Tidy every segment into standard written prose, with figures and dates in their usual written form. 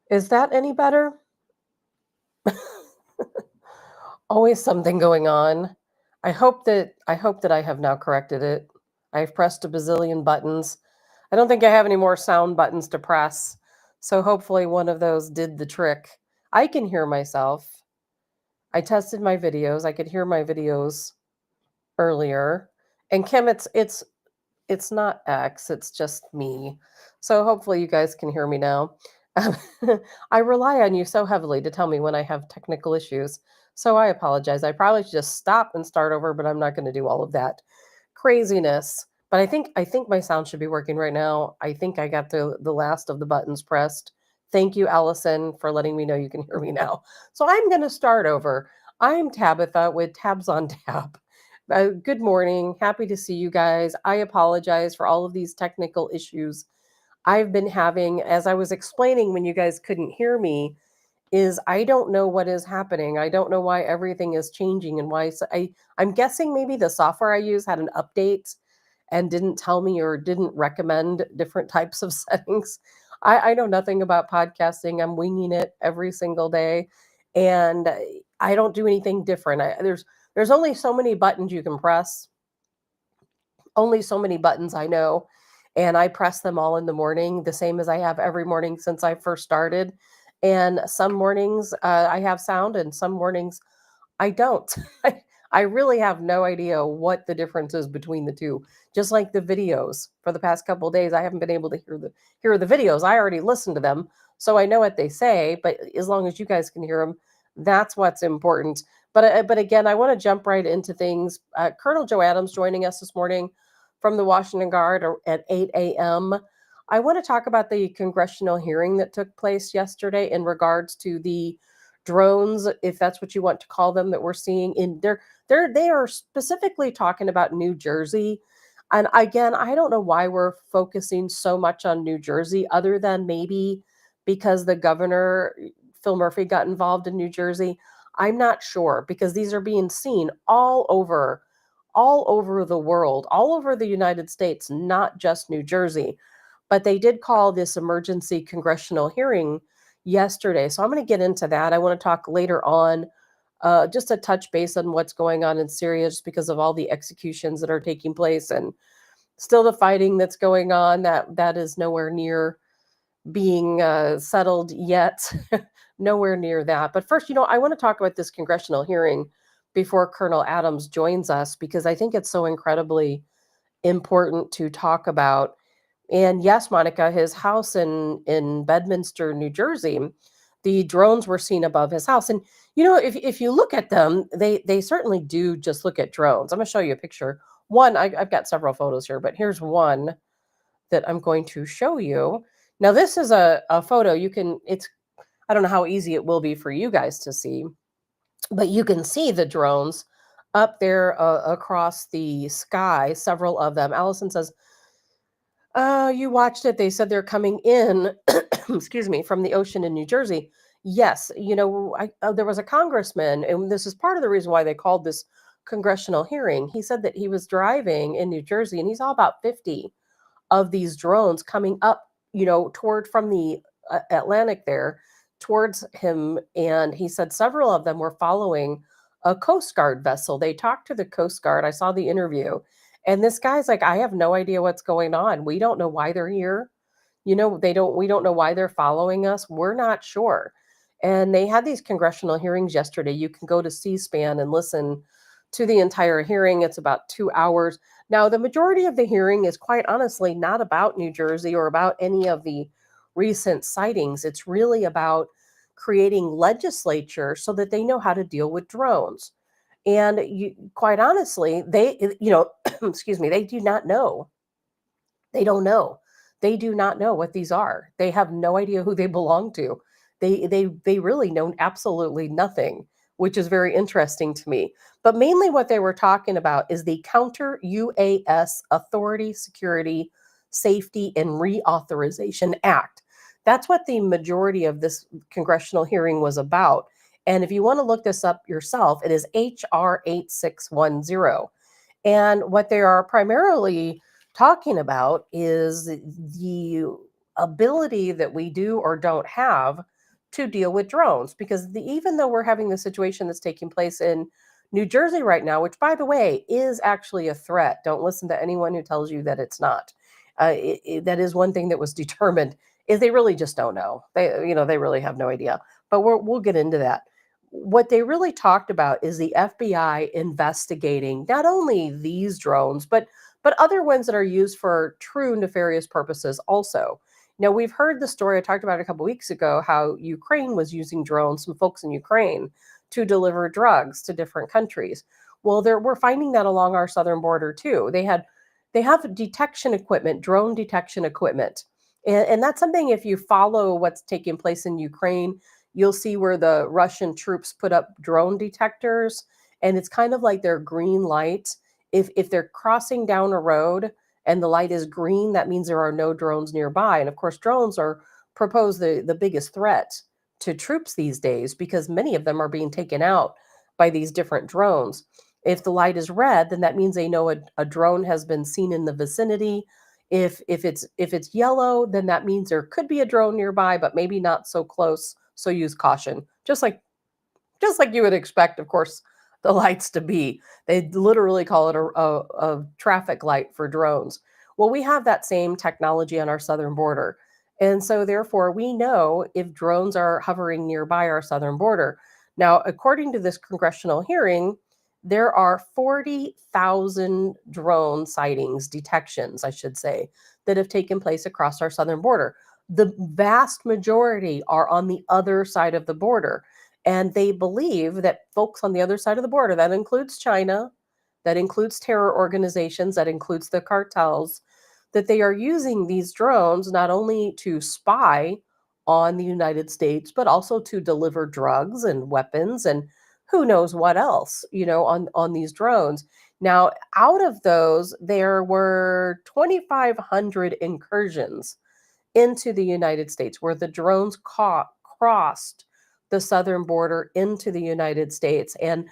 Is that any better? Always something going on. I hope that I have now corrected it. I've pressed a bazillion buttons. I don't think I have any more sound buttons to press. So hopefully one of those did the trick. I can hear myself. I tested my videos. I could hear my videos earlier. And Kim, it's not X, it's just me. So hopefully you guys can hear me now. I rely on you so heavily to tell me when I have technical issues. So I apologize. I probably should just stop and start over, but I'm not going to do all of that craziness. But I think my sound should be working right now. I think I got the last of the buttons pressed. Thank you, Allison, for letting me know you can hear me now. So I'm going to start over. I'm Tabitha with Tabs on Tab. Good morning. Happy to see you guys. I apologize for all of these technical issues I've been having. As I was explaining when you guys couldn't hear me, is I don't know what is happening. I don't know why everything is changing and why. I'm guessing maybe the software I use had an update and didn't tell me or didn't recommend different types of settings. I know nothing about podcasting. I'm winging it every single day, and I don't do anything different. There's only so many buttons you can press, only so many buttons I know, and I press them all in the morning, the same as I have every morning since I first started. And some mornings I have sound, and some mornings I don't. I really have no idea what the difference is between the two. Just like the videos, for the past couple of days, I haven't been able to hear the videos. I already listened to them, so I know what they say. But as long as you guys can hear them, that's what's important. But again, I want to jump right into things. Colonel Joe Adams joining us this morning from the Washington Guard at 8 a.m. I want to talk about the congressional hearing that took place yesterday in regards to the drones, if that's what you want to call them, that we're seeing in they are specifically talking about New Jersey. And again, I don't know why we're focusing so much on New Jersey, other than maybe because the governor, Phil Murphy, got involved in New Jersey. I'm not sure, because these are being seen all over the world, all over the United States, not just New Jersey. But they did call this emergency congressional hearing yesterday. So I'm going to get into that. I want to talk later on, just a touch base on what's going on in Syria, just because of all the executions that are taking place and still the fighting that's going on. That is nowhere near being settled yet, nowhere near that. But first, I want to talk about this congressional hearing before Colonel Adams joins us, because I think it's so incredibly important to talk about. And yes, Monica, his house in Bedminster, New Jersey, the drones were seen above his house. And if you look at them, they certainly do just look at drones. I'm going to show you a picture. One, I've got several photos here, but here's one that I'm going to show you. Now, this is a photo. I don't know how easy it will be for you guys to see, but you can see the drones up there across the sky, several of them. Allison says, you watched it. They said they're coming in, excuse me, from the ocean in New Jersey. Yes, there was a congressman, and this is part of the reason why they called this congressional hearing. He said that he was driving in New Jersey, and he saw about 50 of these drones coming up, toward from the Atlantic there towards him. And he said several of them were following a Coast Guard vessel. They talked to the Coast Guard. I saw the interview. And this guy's like, I have no idea what's going on. We don't know why they're here. We don't know why they're following us. We're not sure. And they had these congressional hearings yesterday. You can go to C-SPAN and listen to the entire hearing. It's about 2 hours. Now, the majority of the hearing is quite honestly not about New Jersey or about any of the recent sightings. It's really about creating legislature so that they know how to deal with drones. And quite honestly, excuse me, they do not know. They don't know. They do not know what these are. They have no idea who they belong to. They really know absolutely nothing, which is very interesting to me. But mainly what they were talking about is the Counter UAS Authority, Security, Safety, and Reauthorization Act. That's what the majority of this congressional hearing was about. And if you want to look this up yourself, it is HR 8610. And what they are primarily talking about is the ability that we do or don't have to deal with drones because even though we're having the situation that's taking place in New Jersey right now, which by the way is actually a threat. Don't listen to anyone who tells you that it's not. That is one thing that was determined is they really just don't know. They really have no idea. But we'll get into that. What they really talked about is the FBI investigating not only these drones, but other ones that are used for true nefarious purposes also. Now, we've heard the story I talked about a couple weeks ago how Ukraine was using drones, some folks in Ukraine, to deliver drugs to different countries. Well, we're finding that along our southern border too. They have detection equipment, drone detection equipment. And that's something if you follow what's taking place in Ukraine, you'll see where the Russian troops put up drone detectors and it's kind of like their green light. If they're crossing down a road and the light is green, that means there are no drones nearby. And of course, drones are proposed the biggest threat to troops these days because many of them are being taken out by these different drones. If the light is red, then that means they know a drone has been seen in the vicinity. If it's yellow, then that means there could be a drone nearby, but maybe not so close. So use caution. Just like you would expect, of course, the lights to be. They literally call it a traffic light for drones. Well, we have that same technology on our southern border. And so, therefore, we know if drones are hovering nearby our southern border. Now, according to this congressional hearing, there are 40,000 drone sightings, detections, I should say, that have taken place across our southern border. The vast majority are on the other side of the border. And they believe that folks on the other side of the border, that includes China, that includes terror organizations, that includes the cartels, that they are using these drones not only to spy on the United States, but also to deliver drugs and weapons and who knows what else, on these drones. Now, out of those, there were 2,500 incursions into the United States where the drones crossed the southern border into the United States. And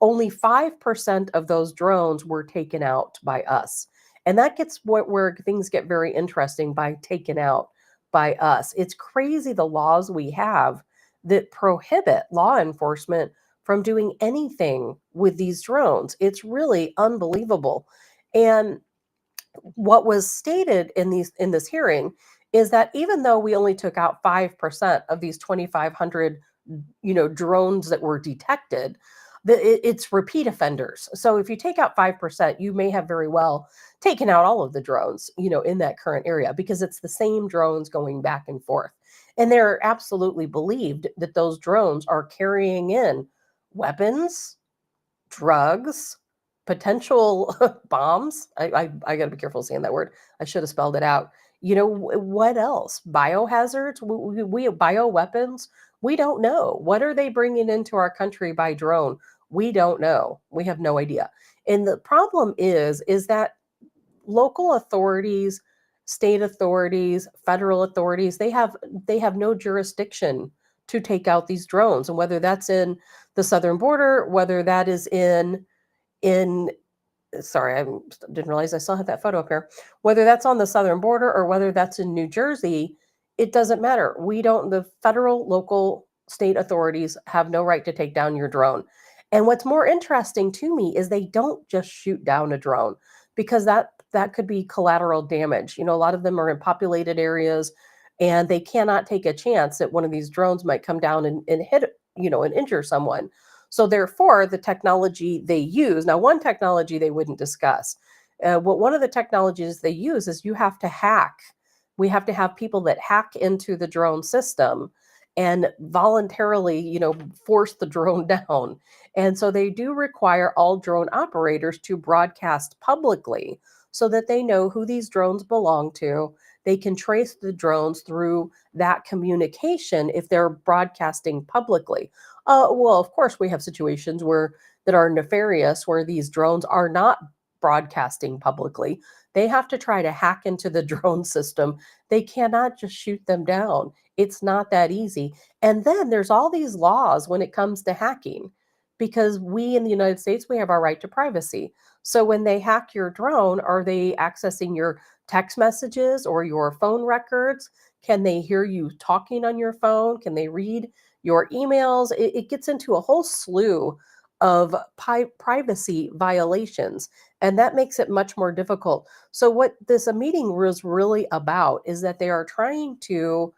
only 5% of those drones were taken out by us. And that gets where things get very interesting by taken out by us. It's crazy the laws we have that prohibit law enforcement from doing anything with these drones. It's really unbelievable. And what was stated in this hearing is that even though we only took out 5% of these 2,500 drones that were detected, it's repeat offenders. So if you take out 5%, you may have very well taken out all of the drones in that current area because it's the same drones going back and forth. And they're absolutely believed that those drones are carrying in weapons, drugs, potential bombs. I got to be careful saying that word. I should have spelled it out. What else? Biohazards? We bioweapons? We don't know. What are they bringing into our country by drone? We don't know. We have no idea. And the problem is that local authorities, state authorities, federal authorities, they have no jurisdiction to take out these drones. And whether that's in the southern border, whether that is in sorry, I didn't realize I still had that photo up here. Whether that's on the southern border or whether that's in New Jersey, it doesn't matter. The federal, local, state authorities have no right to take down your drone. And what's more interesting to me is they don't just shoot down a drone because that could be collateral damage. A lot of them are in populated areas and they cannot take a chance that one of these drones might come down and hit, and injure someone. So therefore, the technology they use, now one technology they wouldn't discuss, what one of the technologies they use is you have to hack. We have to have people that hack into the drone system and voluntarily, force the drone down. And so they do require all drone operators to broadcast publicly so that they know who these drones belong to. They can trace the drones through that communication if they're broadcasting publicly. Well, of course, we have situations that are nefarious, where these drones are not broadcasting publicly. They have to try to hack into the drone system. They cannot just shoot them down. It's not that easy. And then there's all these laws when it comes to hacking. because we in the United States, we have our right to privacy. So when they hack your drone, are they accessing your text messages or your phone records? Can they hear you talking on your phone? Can they read your emails? It gets into a whole slew of privacy violations, and that makes it much more difficult. So, what this meeting was really about is that they are trying to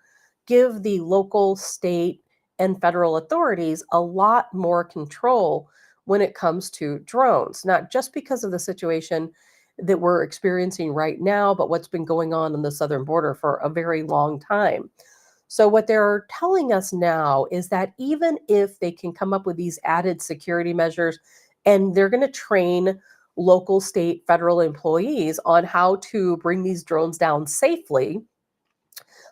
give the local, state, and federal authorities a lot more control when it comes to drones, not just because of the situation that we're experiencing right now, but what's been going on the southern border for a very long time. So, what they're telling us now is that even if they can come up with these added security measures and they're going to train local, state, federal employees on how to bring these drones down safely,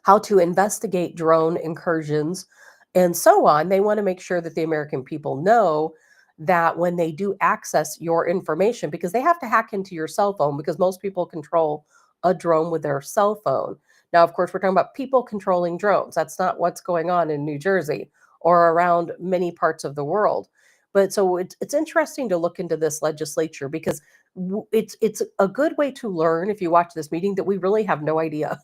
how to investigate drone incursions, and so on. They want to make sure that the American people know that when they do access your information, because they have to hack into your cell phone, because most people control a drone with their cell phone. Now, of course, we're talking about people controlling drones. That's not what's going on in New Jersey or around many parts of the world. But so it's interesting to look into this legislature because it's a good way to learn if you watch this meeting that we really have no idea.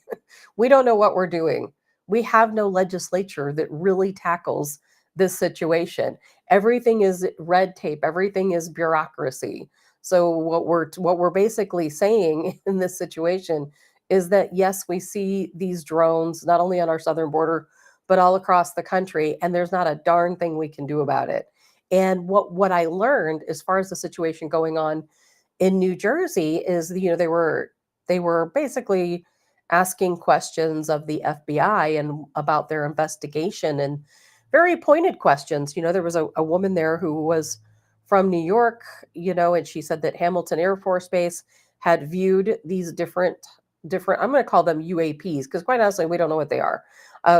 We don't know what we're doing. We have no legislature that really tackles this situation. Everything is red tape, everything is bureaucracy. So what we're basically saying in this situation is that yes, we see these drones not only on our southern border but all across the country, and there's not a darn thing we can do about it. And what I learned as far as the situation going on in New Jersey is, they were basically asking questions of the FBI and about their investigation, and very pointed questions. There was a woman there who was from New York, and she said that Hamilton Air Force Base had viewed these different, I'm going to call them UAPs, because quite honestly, we don't know what they are,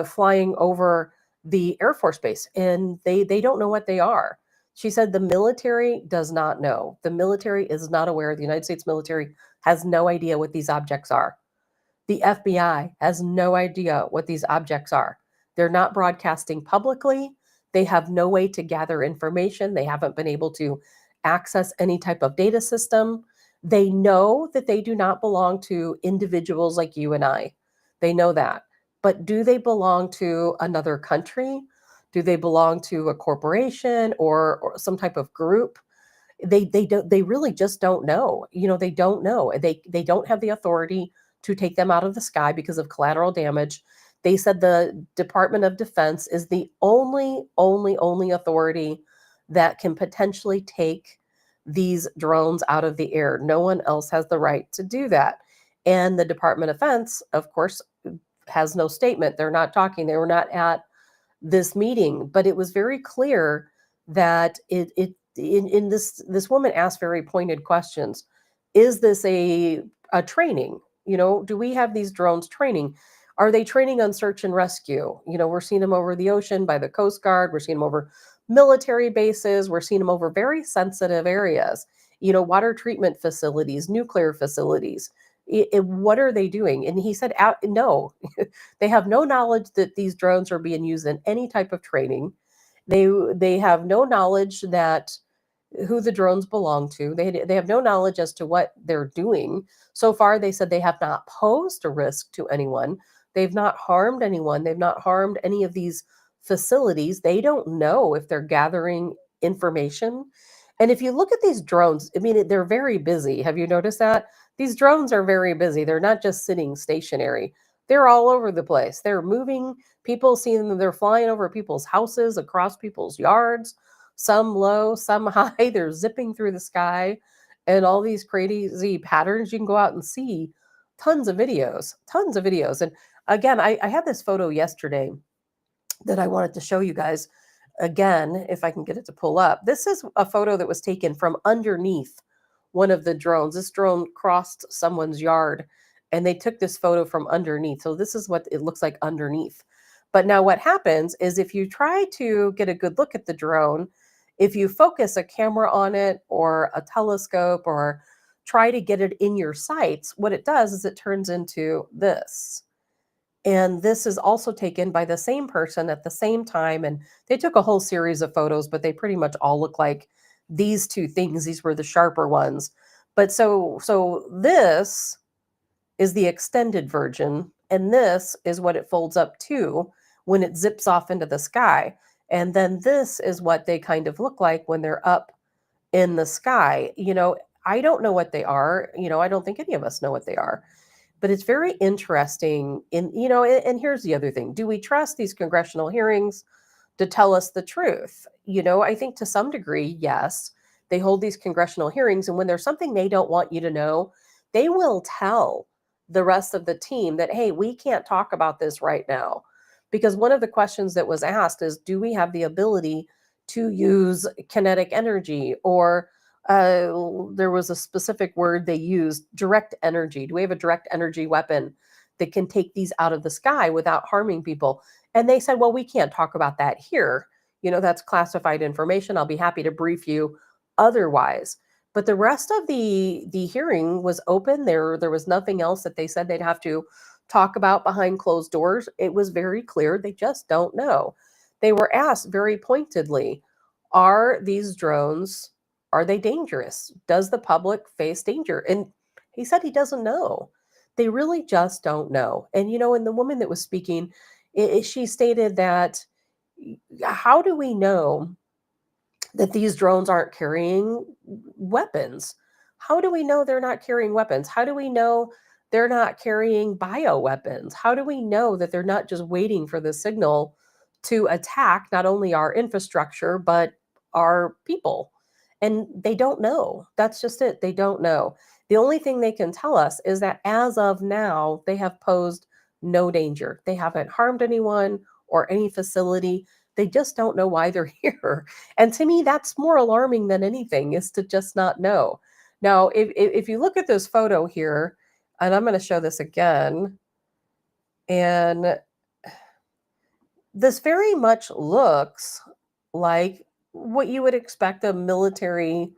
flying over the Air Force Base, and they don't know what they are. She said the military does not know. The military is not aware. The United States military has no idea what these objects are. The FBI has no idea what these objects are. They're not broadcasting publicly. They have no way to gather information. They haven't been able to access any type of data system. They know that they do not belong to individuals like you and I. They know that. But do they belong to another country? Do they belong to a corporation or some type of group? They really just don't know. They don't know. They don't have the authority to take them out of the sky because of collateral damage. They said the Department of Defense is the only authority that can potentially take these drones out of the air. No one else has the right to do that. And the Department of Defense, of course, has no statement. They're not talking. They were not at this meeting, but it was very clear that in this woman asked very pointed questions. Is this a training? Do we have these drones training? Are they training on search and rescue? We're seeing them over the ocean by the Coast Guard. We're seeing them over military bases. We're seeing them over very sensitive areas, water treatment facilities, nuclear facilities. What are they doing? And he said, no, they have no knowledge that these drones are being used in any type of training. They have no knowledge that who the drones belong to. They have no knowledge as to what they're doing. So far, they said they have not posed a risk to anyone. They've not harmed anyone. They've not harmed any of these facilities. They don't know if they're gathering information. And if you look at these drones, I mean, they're very busy. Have you noticed that? These drones are very busy. They're not just sitting stationary. They're all over the place. They're moving. People see them. They're flying over people's houses, across people's yards, some low, some high. They're zipping through the sky, and all these crazy patterns. You can go out and see tons of videos, tons of videos. And again, I had this photo yesterday that I wanted to show you guys again, if I can get it to pull up. This is a photo that was taken from underneath one of the drones. This drone crossed someone's yard, and they took this photo from underneath. So this is what it looks like underneath. But now what happens is if you try to get a good look at the drone, if you focus a camera on it or a telescope or try to get it in your sights, what it does is it turns into this. And this is also taken by the same person at the same time. And they took a whole series of photos, but they pretty much all look like these two things. These were the sharper ones. But so this is the extended version, and this is what it folds up to when it zips off into the sky. And then this is what they kind of look like when they're up in the sky. I don't know what they are. I don't think any of us know what they are. But it's very interesting and here's the other thing. Do we trust these congressional hearings to tell us the truth? I think to some degree, yes. They hold these congressional hearings, and when there's something they don't want you to know, they will tell the rest of the team that, hey, we can't talk about this right now. Because one of the questions that was asked is, do we have the ability to use kinetic energy? Or there was a specific word they used, direct energy. Do we have a direct energy weapon that can take these out of the sky without harming people? And they said, well, we can't talk about that here. That's classified information. I'll be happy to brief you otherwise. But the rest of the hearing was open. There was nothing else that they said they'd have to talk about behind closed doors. It was very clear they just don't know. They were asked very pointedly, are these drones, are they dangerous? Does the public face danger? And he said he doesn't know. They really just don't know. And and the woman that was speaking, she stated that, how do we know that these drones aren't carrying weapons? How do we know they're not carrying weapons? How do we know they're not carrying bioweapons? How do we know that they're not just waiting for the signal to attack not only our infrastructure, but our people? And they don't know. That's just it. They don't know. The only thing they can tell us is that as of now, they have posed no danger. They haven't harmed anyone or any facility. They just don't know why they're here. And to me, that's more alarming than anything, is to just not know. Now, if you look at this photo here, and I'm going to show this again, and this very much looks like what you would expect a military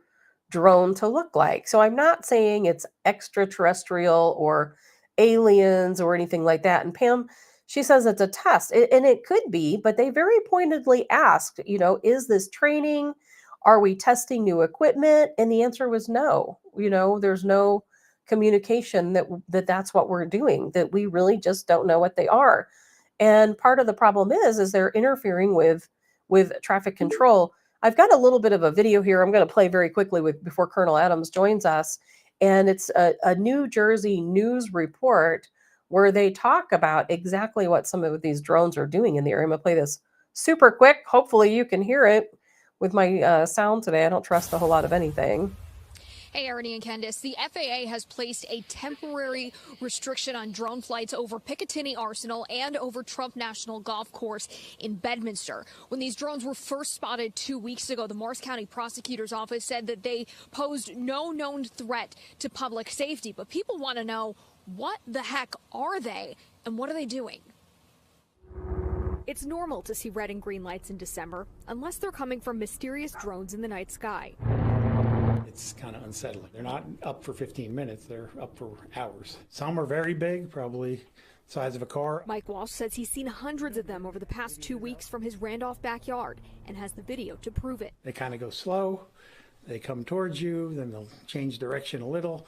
drone to look like. So I'm not saying it's extraterrestrial or aliens or anything like that. And Pam, she says it's a test, and it could be, but they very pointedly asked, is this training? Are we testing new equipment? And the answer was no. There's no communication that's what we're doing, that we really just don't know what they are. And part of the problem is they're interfering with traffic control. I've got a little bit of a video here I'm going to play very quickly before Colonel Adams joins us. And it's a New Jersey news report where they talk about exactly what some of these drones are doing in the area. I'm going to play this super quick. Hopefully you can hear it with my sound today. I don't trust a whole lot of anything. Hey, Ernie and Candace, the FAA has placed a temporary restriction on drone flights over Picatinny Arsenal and over Trump National Golf Course in Bedminster. When these drones were first spotted 2 weeks ago, the Morris County Prosecutor's Office said that they posed no known threat to public safety. But people want to know, what the heck are they and what are they doing? It's normal to see red and green lights in December, unless they're coming from mysterious drones in the night sky. It's kind of unsettling. They're not up for 15 minutes, they're up for hours. Some are very big, probably the size of a car. Mike Walsh says he's seen hundreds of them over the past 2 weeks from his Randolph backyard and has the video to prove it. They kind of go slow, they come towards you, then they'll change direction a little.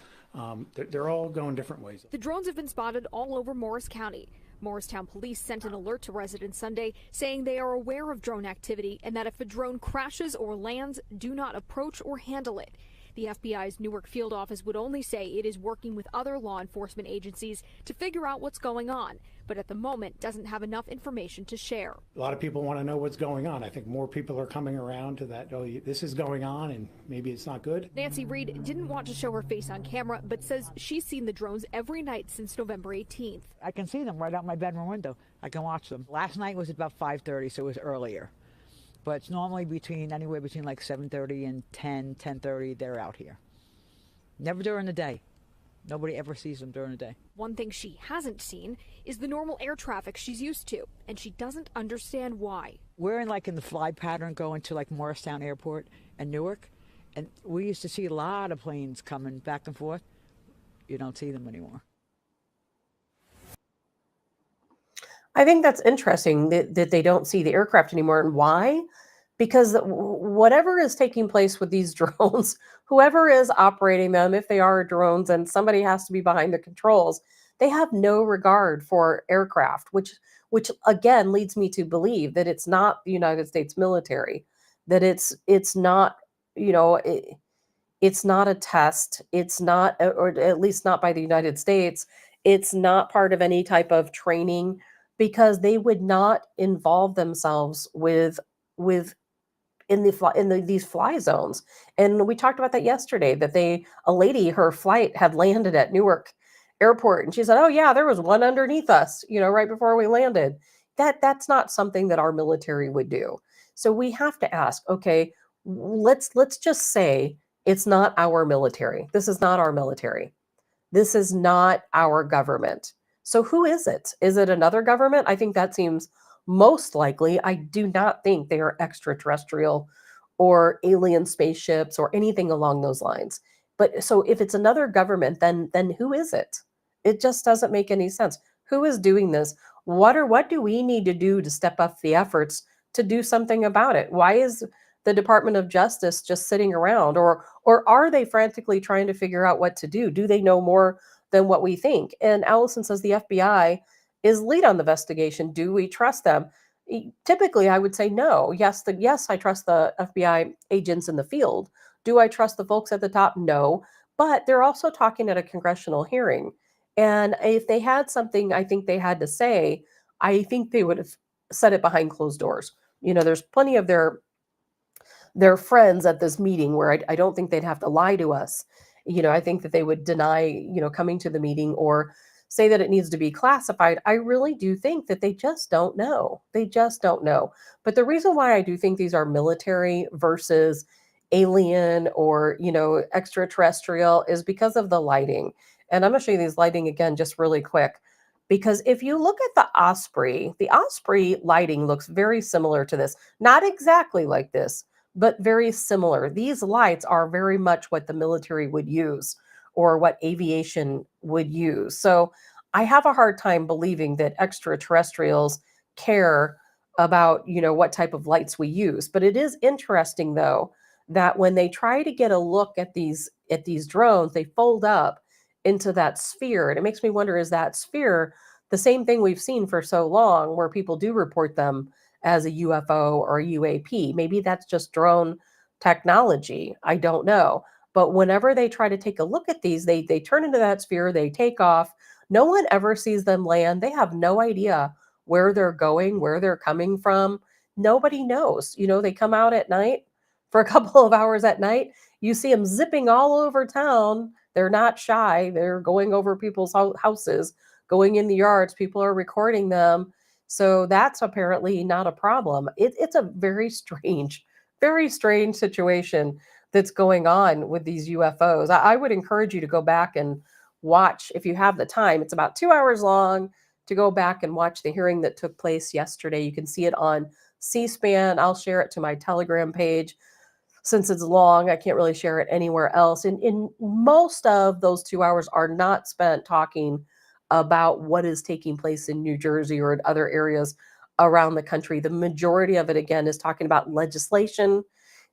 They're all going different ways. The drones have been spotted all over Morris County. Morristown police sent an alert to residents Sunday saying they are aware of drone activity and that if a drone crashes or lands, do not approach or handle it. The FBI's Newark field office would only say it is working with other law enforcement agencies to figure out what's going on, but at the moment doesn't have enough information to share. A lot of people want to know what's going on. I think more people are coming around to that, oh, this is going on and maybe it's not good. Nancy Reed didn't want to show her face on camera, but says she's seen the drones every night since November 18th. I can see them right out my bedroom window. I can watch them. Last night was about 5:30, so it was earlier. But it's normally anywhere between like 7:30 and 10:30, they're out here. Never during the day. Nobody ever sees them during the day. One thing she hasn't seen is the normal air traffic she's used to, and she doesn't understand why. We're in the fly pattern going to like Morristown Airport and Newark, and we used to see a lot of planes coming back and forth. You don't see them anymore. I think that's interesting that they don't see the aircraft anymore. And why? Because whatever is taking place with these drones, whoever is operating them, if they are drones and somebody has to be behind the controls, they have no regard for aircraft, which again leads me to believe that it's not the United States military, that it's not, you know, it's not a test. It's not, or at least not by the United States. It's not part of any type of training because they would not involve themselves with these fly zones. And we talked about that yesterday. That a lady, her flight had landed at Newark Airport, and she said, "Oh yeah, there was one underneath us, right before we landed." That's not something that our military would do. So we have to ask, okay, let's just say it's not our military. This is not our military. This is not our government. So who is it? Is it another government? I think that seems most likely. I do not think they are extraterrestrial or alien spaceships or anything along those lines. But so if it's another government, then who is it? It just doesn't make any sense. Who is doing this? What do we need to do to step up the efforts to do something about it? Why is the Department of Justice just sitting around, or are they frantically trying to figure out what to do? Do they know more than what we think? And Allison says the FBI is lead on the investigation. Do we trust them? Typically, I would say no. Yes, I trust the FBI agents in the field. Do I trust the folks at the top? No. But they're also talking at a congressional hearing. And if they had something I think they had to say, I think they would have said it behind closed doors. There's plenty of their friends at this meeting where I don't think they'd have to lie to us. I think that they would deny, coming to the meeting or say that it needs to be classified. I really do think that they just don't know. They just don't know. But the reason why I do think these are military versus alien or, extraterrestrial is because of the lighting. And I'm going to show you these lighting again, just really quick. Because if you look at the Osprey lighting looks very similar to this. Not exactly like this, but very similar. These lights are very much what the military would use or what aviation would use. So I have a hard time believing that extraterrestrials care about, what type of lights we use. But it is interesting though that when they try to get a look at these drones, they fold up into that sphere. And it makes me wonder, is that sphere the same thing we've seen for so long where people do report them as a UFO or a UAP? Maybe that's just drone technology. I don't know. But whenever they try to take a look at these, they turn into that sphere, they take off. No one ever sees them land. They have no idea where they're going, where they're coming from. Nobody knows. They come out at night for a couple of hours at night. You see them zipping all over town. They're not shy. They're going over people's houses, going in the yards. People are recording them. So that's apparently not a problem. It's a very strange situation that's going on with these UFOs. I would encourage you to go back and watch if you have the time. It's about 2 hours long to go back and watch the hearing that took place yesterday. You can see it on C-SPAN. I'll share it to my Telegram page. Since it's long, I can't really share it anywhere else. And in most of those 2 hours are not spent talking about what is taking place in New Jersey or in other areas around the country. The majority of it, again, is talking about legislation,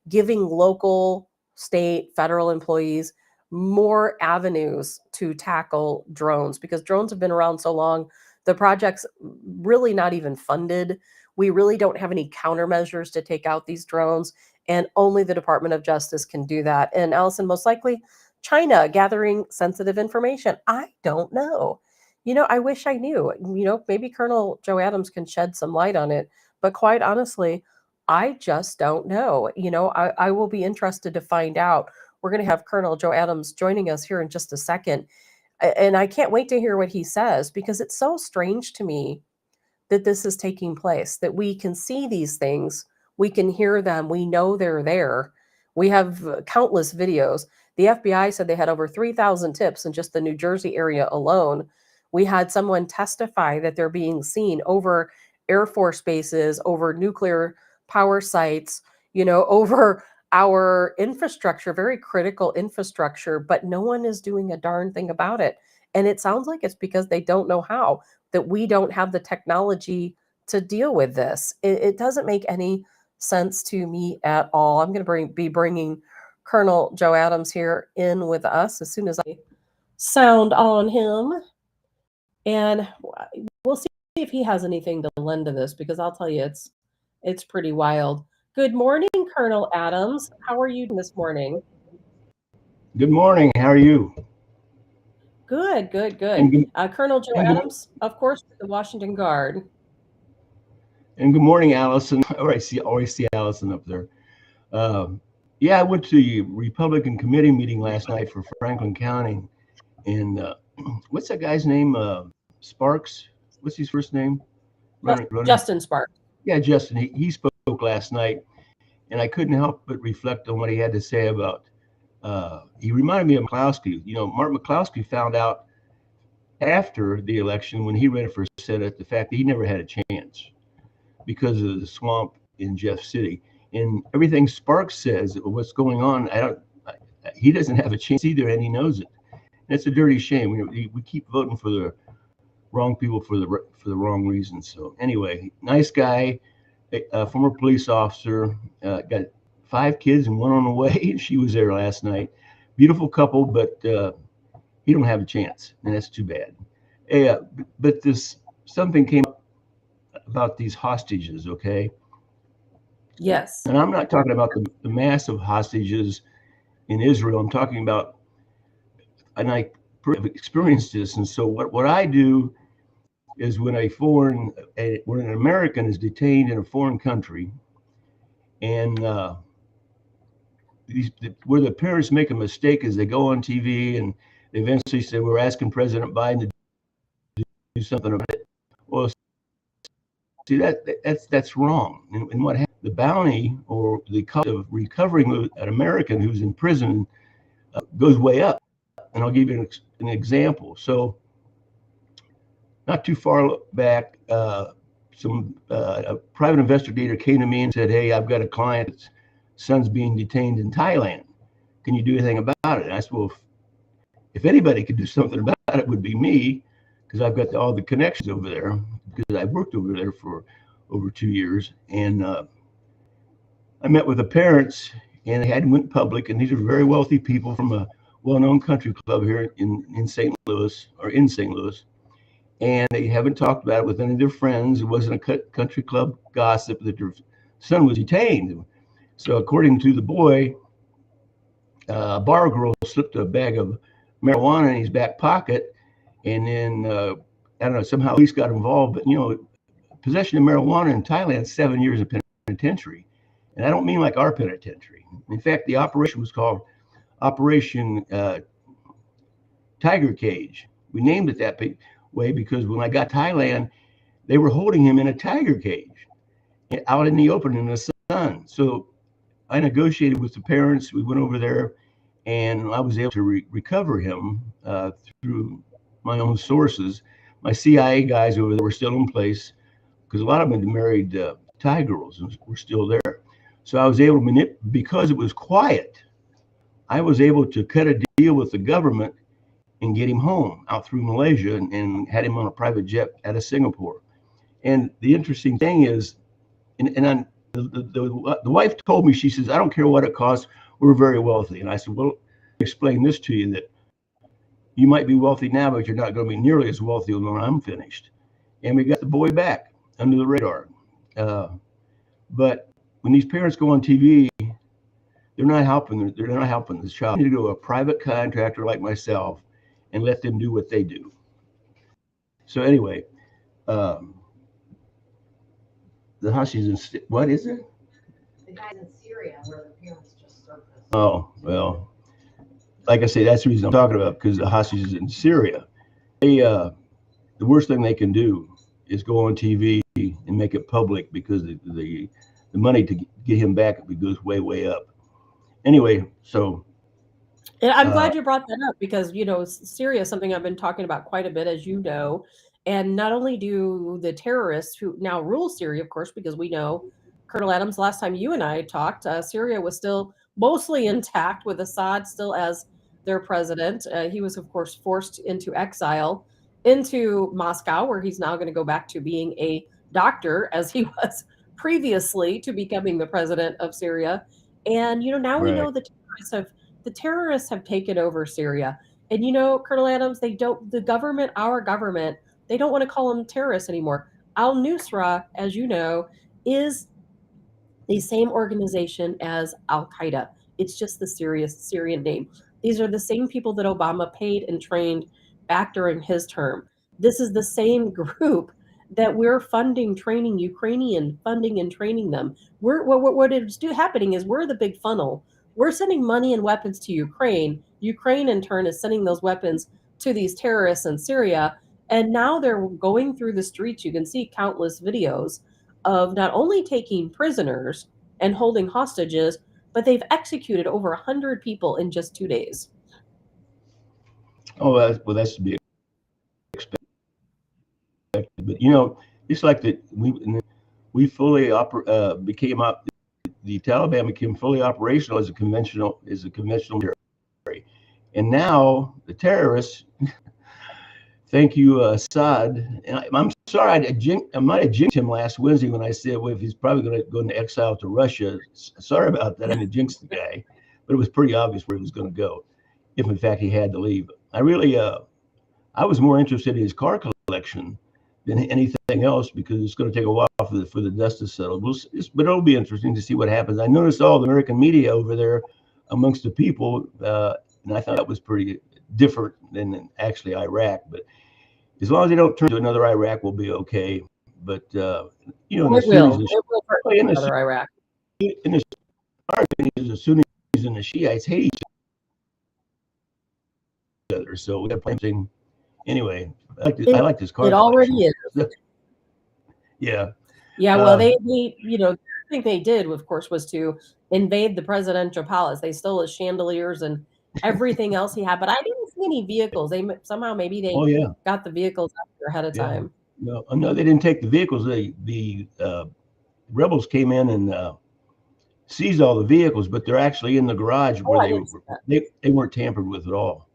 giving local, state, federal employees more avenues to tackle drones because drones have been around so long. The project's really not even funded. We really don't have any countermeasures to take out these drones, and only the Department of Justice can do that. And Allison, most likely China gathering sensitive information. I don't know. I wish I knew. Maybe Colonel Joe Adams can shed some light on it. But quite honestly, I just don't know. I will be interested to find out. We're going to have Colonel Joe Adams joining us here in just a second. And I can't wait to hear what he says because it's so strange to me that this is taking place, that we can see these things, we can hear them, we know they're there. We have countless videos. The FBI said they had over 3,000 tips in just the New Jersey area alone. We had someone testify that they're being seen over Air Force bases, over nuclear power sites, over our infrastructure, very critical infrastructure, but no one is doing a darn thing about it. And it sounds like it's because they don't know how. that we don't have the technology to deal with this. It doesn't make any sense to me at all. I'm going to be bringing Colonel Joe Adams here in with us as soon as I sound on him, and we'll see if he has anything to lend to this, because I'll tell you, it's pretty wild. Good morning, Colonel Adams. How are you this morning? Good morning. How are you? Good, good, And good. good, Colonel Joe and good, Adams, of course, with the Washington Guard. and good morning, Allison. Always see Allison up there. Yeah, I went to the Republican committee meeting last night for Franklin County, and what's that guy's name? Sparks. What's his first name? Runner. Justin Sparks. Yeah, Justin. He spoke last night, and I couldn't help but reflect on what he had to say about. He reminded me of McCloskey. You know, Mark McCloskey found out after the election, when he ran for Senate, the fact that he never had a chance because of the swamp in Jeff City. And everything Sparks says, what's going on, he doesn't have a chance either, and he knows it. And it's a dirty shame. We keep voting for the wrong people for the wrong reasons. So anyway, nice guy, former police officer, got 5 kids and one on the way. She was there last night. Beautiful couple, but he don't have a chance, and that's too bad. Yeah, but something came up about these hostages, okay? Yes. And I'm not talking about the massive hostages in Israel. I'm talking about, and I have experienced this. And so what I do is when when an American is detained in a foreign country, and where the parents make a mistake is they go on TV and they eventually say, we're asking President Biden to do something about it. Well, see, that's wrong. And what happened? The bounty or the cost of recovering an American who's in prison goes way up. And I'll give you an example. So not too far back, a private investigator came to me and said, hey, I've got a client's son's being detained in Thailand. Can you do anything about it? And I said, well, if anybody could do something about it, it would be me, because I've got all the connections over there, because I worked over there for over 2 years. And I met with the parents, and they had went public, and these are very wealthy people from a well-known country club here in St. Louis, and they haven't talked about it with any of their friends. It wasn't a country club gossip that their son was detained. So according to the boy, a bar girl slipped a bag of marijuana in his back pocket, and then I don't know, somehow police got involved. But you know, possession of marijuana in Thailand is 7 years in penitentiary, and I don't mean like our penitentiary. In fact, the operation was called Operation Tiger Cage. We named it that way because when I got to Thailand, they were holding him in a tiger cage out in the open in the sun. So I negotiated with the parents. We went over there, and I was able to recover him through my own sources. My CIA guys over there were still in place because a lot of them had married Thai girls and were still there. So I was able to because it was quiet, I was able to cut a deal with the government and get him home out through Malaysia, and had him on a private jet out of Singapore. And the interesting thing is, the wife told me, she says, I don't care what it costs, we're very wealthy. And I said, well, explain this to you, that you might be wealthy now, but you're not going to be nearly as wealthy when I'm finished. And we got the boy back under the radar. But when these parents go on TV, they're not helping this child. You need to go to a private contractor like myself and let them do what they do. So anyway, the hostages in what is it? The guys in Syria where the parents just surfaced. Oh, well, like I say, that's the reason I'm talking about, because the hostages in Syria, the worst thing they can do is go on TV and make it public, because the money to get him back goes way up. Anyway, so. And I'm glad you brought that up, because, you know, Syria is something I've been talking about quite a bit, as you know. And not only do the terrorists who now rule Syria, of course, because we know, Colonel Adams, last time you and I talked, Syria was still mostly intact with Assad still as their president. He was, of course, forced into exile into Moscow, where he's now going to go back to being a doctor, as he was previously to becoming the president of Syria. And now we Right. know the terrorists have taken over Syria. And Colonel Adams, they don't the government, our government, they don't want to call them terrorists anymore. Al Nusra, as you know, is the same organization as Al Qaeda. It's just the Syrian name. These are the same people that Obama paid and trained back during his term. This is the same group that we're funding, training Ukrainian, funding and training them. What is happening is we're the big funnel. We're sending money and weapons to Ukraine. Ukraine, in turn, is sending those weapons to these terrorists in Syria. And now they're going through the streets. You can see countless videos of not only taking prisoners and holding hostages, but they've executed over 100 people in just 2 days. Oh, well, that's to be expected. But it's like that we fully became up. The Taliban became fully operational as a conventional military, and now the terrorists. Thank you, Assad. And I'm sorry, I might have jinxed him last Wednesday when I said, well, if he's probably going to go into exile to Russia. Sorry about that. I didn't jinx the guy, but it was pretty obvious where he was going to go, if in fact he had to leave. I was more interested in his car collection than anything else, because it's going to take a while for the dust to settle. But it'll be interesting to see what happens. I noticed all the American media over there amongst the people, and I thought that was pretty different than actually Iraq. But as long as they don't turn to another Iraq, we'll be okay. But It will turn to another Iraq. In the Sunnis and the Shiites hate each other, so we got to play something. Anyway, I like this car. It already is. Yeah. Yeah. Well, they the thing they did, of course, was to invade the presidential palace. They stole his chandeliers and everything else he had, but I didn't see any vehicles. They somehow maybe they got the vehicles out there ahead of time. No, they didn't take the vehicles. The rebels came in and seized all the vehicles, but they're actually in the garage where they weren't tampered with at all.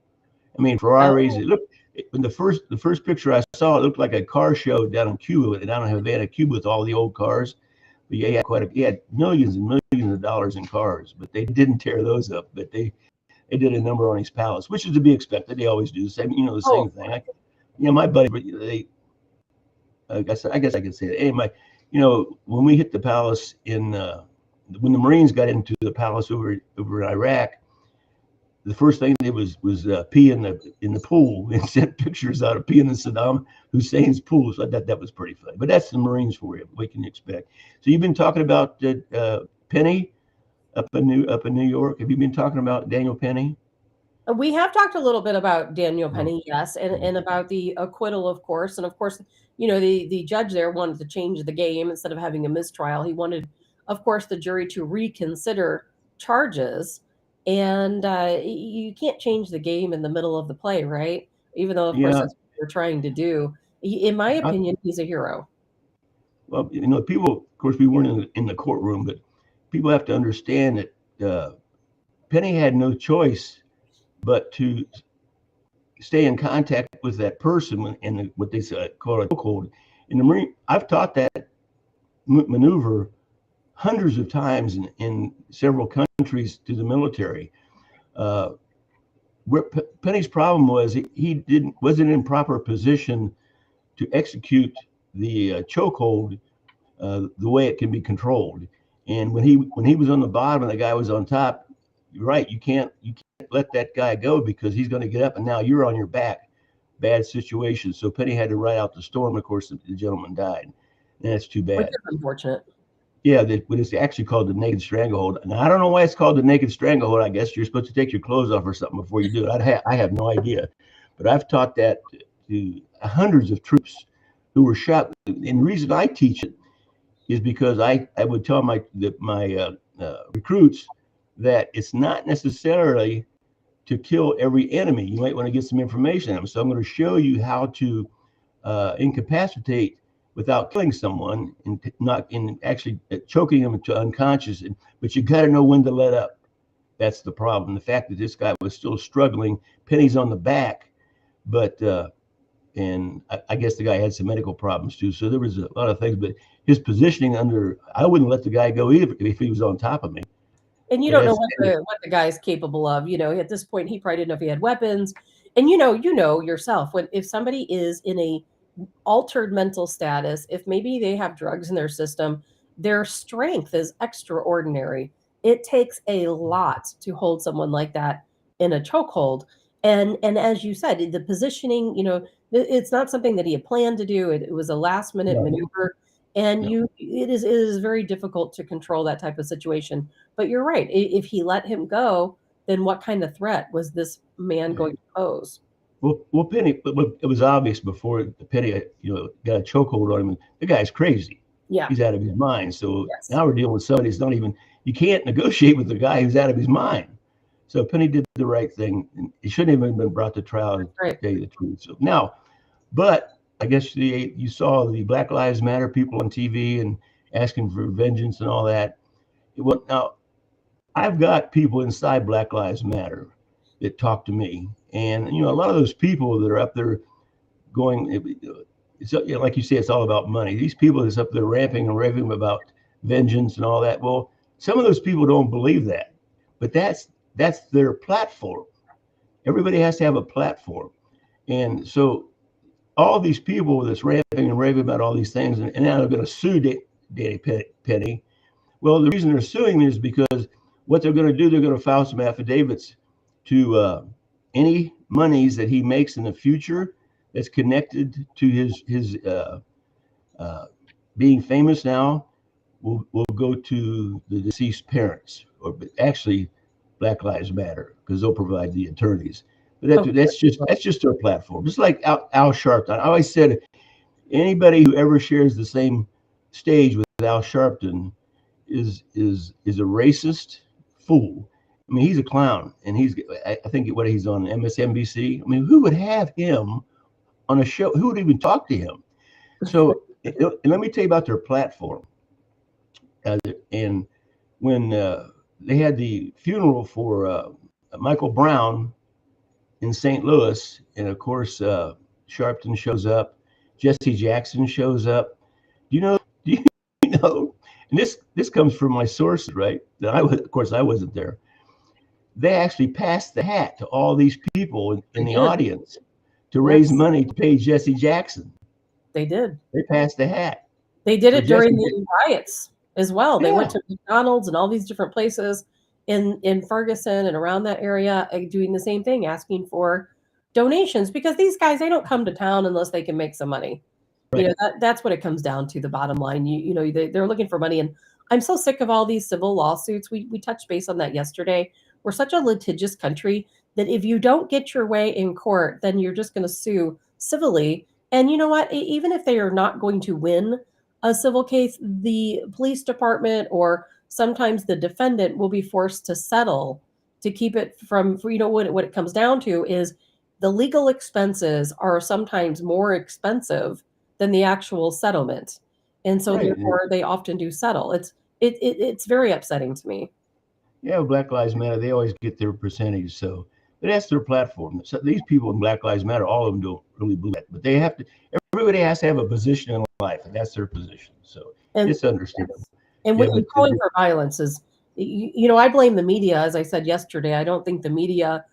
I mean, Ferraris. It looked, in the first picture I saw, it looked like a car show down in Cuba, down in Havana, Cuba, with all the old cars. But yeah, he had millions and millions of dollars in cars, but they didn't tear those up. But they did a number on his palace, which is to be expected. They always do the same, same thing. My buddy, I guess I can say that. Anyway, when we hit the palace when the Marines got into the palace over in Iraq, the first thing they was pee in the pool, and sent pictures out of peeing in Saddam Hussein's pool. So that was pretty funny. But that's the Marines for you. What can you expect? So you've been talking about Penny up in New York. Have you been talking about Daniel Penny? We have talked a little bit about Daniel Penny, yes, and about the acquittal, of course. And of course, the judge there wanted to change the game. Instead of having a mistrial, he wanted, of course, the jury to reconsider charges. And you can't change the game in the middle of the play, right? Even though, of course, that's what you're trying to do. In my opinion, he's a hero. Well, people, of course, we weren't in the courtroom, but people have to understand that Penny had no choice but to stay in contact with that person in what they call a chokehold. In the Marine, I've taught that maneuver hundreds of times in several countries to the military. Where Penny's problem was, he wasn't in proper position to execute the chokehold the way it can be controlled. And when he was on the bottom and the guy was on top, you're right. You can't let that guy go, because he's going to get up and now you're on your back. Bad situation. So Penny had to ride out the storm. Of course, the gentleman died. And that's too bad. Which is unfortunate. Yeah, what is actually called the naked stranglehold. And I don't know why it's called the naked stranglehold. I guess you're supposed to take your clothes off or something before you do it. I have no idea. But I've taught that to hundreds of troops who were shot. And the reason I teach it is because I would tell my recruits that it's not necessarily to kill every enemy. You might want to get some information on them. So I'm going to show you how to incapacitate without killing someone, and not in actually choking them to unconscious. But you got to know when to let up. That's the problem. The fact that this guy was still struggling. Penny's on the back, but and I guess the guy had some medical problems too. So there was a lot of things, but his positioning I wouldn't let the guy go either if he was on top of me. And you But don't know what the guy's capable of. At this point, he probably didn't know if he had weapons. And you know yourself, if somebody is in a altered mental status, if maybe they have drugs in their system, their strength is extraordinary. It takes a lot to hold someone like that in a chokehold. And as you said, the positioning, it's not something that he had planned to do. It was a last minute maneuver. And it is very difficult to control that type of situation. But you're right. If he let him go, then what kind of threat was this man going to pose? Well, Penny, it was obvious before Penny, got a chokehold on him. The guy's crazy. Yeah. He's out of his mind. So Yes. now we're dealing with somebody that's not even, you can't negotiate with the guy who's out of his mind. So Penny did the right thing. And he shouldn't have even been brought to trial, to tell you the truth. So now, but I guess you saw the Black Lives Matter people on TV and asking for vengeance and all that. Well, now, I've got people inside Black Lives Matter that talk to me. And, a lot of those people that are up there going, it's like you say, it's all about money. These people that's up there ramping and raving about vengeance and all that. Well, some of those people don't believe that, but that's their platform. Everybody has to have a platform. And so all these people that's ramping and raving about all these things, and now they're going to sue Danny Penny. Well, the reason they're suing me is because what they're going to do, they're going to file some affidavits to any monies that he makes in the future that's connected to his being famous now will go to the deceased parents, or actually Black Lives Matter, because they'll provide the attorneys. But that's just their platform. Just like Al Sharpton. I always said, anybody who ever shares the same stage with Al Sharpton is a racist fool. I mean, he's a clown, and I think he's on MSNBC. I mean, who would have him on a show? Who would even talk to him? So, let me tell you about their platform. And when they had the funeral for Michael Brown in St. Louis, and of course, Sharpton shows up, Jesse Jackson shows up. Do you know? And this comes from my sources, right? Of course, I wasn't there. They actually passed the hat to all these people in the audience to raise money to pay Jesse Jackson. They did. They passed the hat. They did it during the riots as well. They went to McDonald's and all these different places in Ferguson and around that area, doing the same thing, asking for donations, because these guys, they don't come to town unless they can make some money. Right. That's what it comes down to, the bottom line. They're looking for money. And I'm so sick of all these civil lawsuits. We touched base on that yesterday. We're such a litigious country that if you don't get your way in court, then you're just going to sue civilly. And you know what? Even if they are not going to win a civil case, the police department or sometimes the defendant will be forced to settle to keep it from, what it comes down to is the legal expenses are sometimes more expensive than the actual settlement. And so therefore they often do settle. It's very upsetting to me. Yeah, Black Lives Matter, they always get their percentage. So, but that's their platform. So these people in Black Lives Matter, all of them don't really believe that. But everybody has to have a position in life, and that's their position. So it's understandable. And what you're calling for violence is, I blame the media. As I said yesterday, I think the media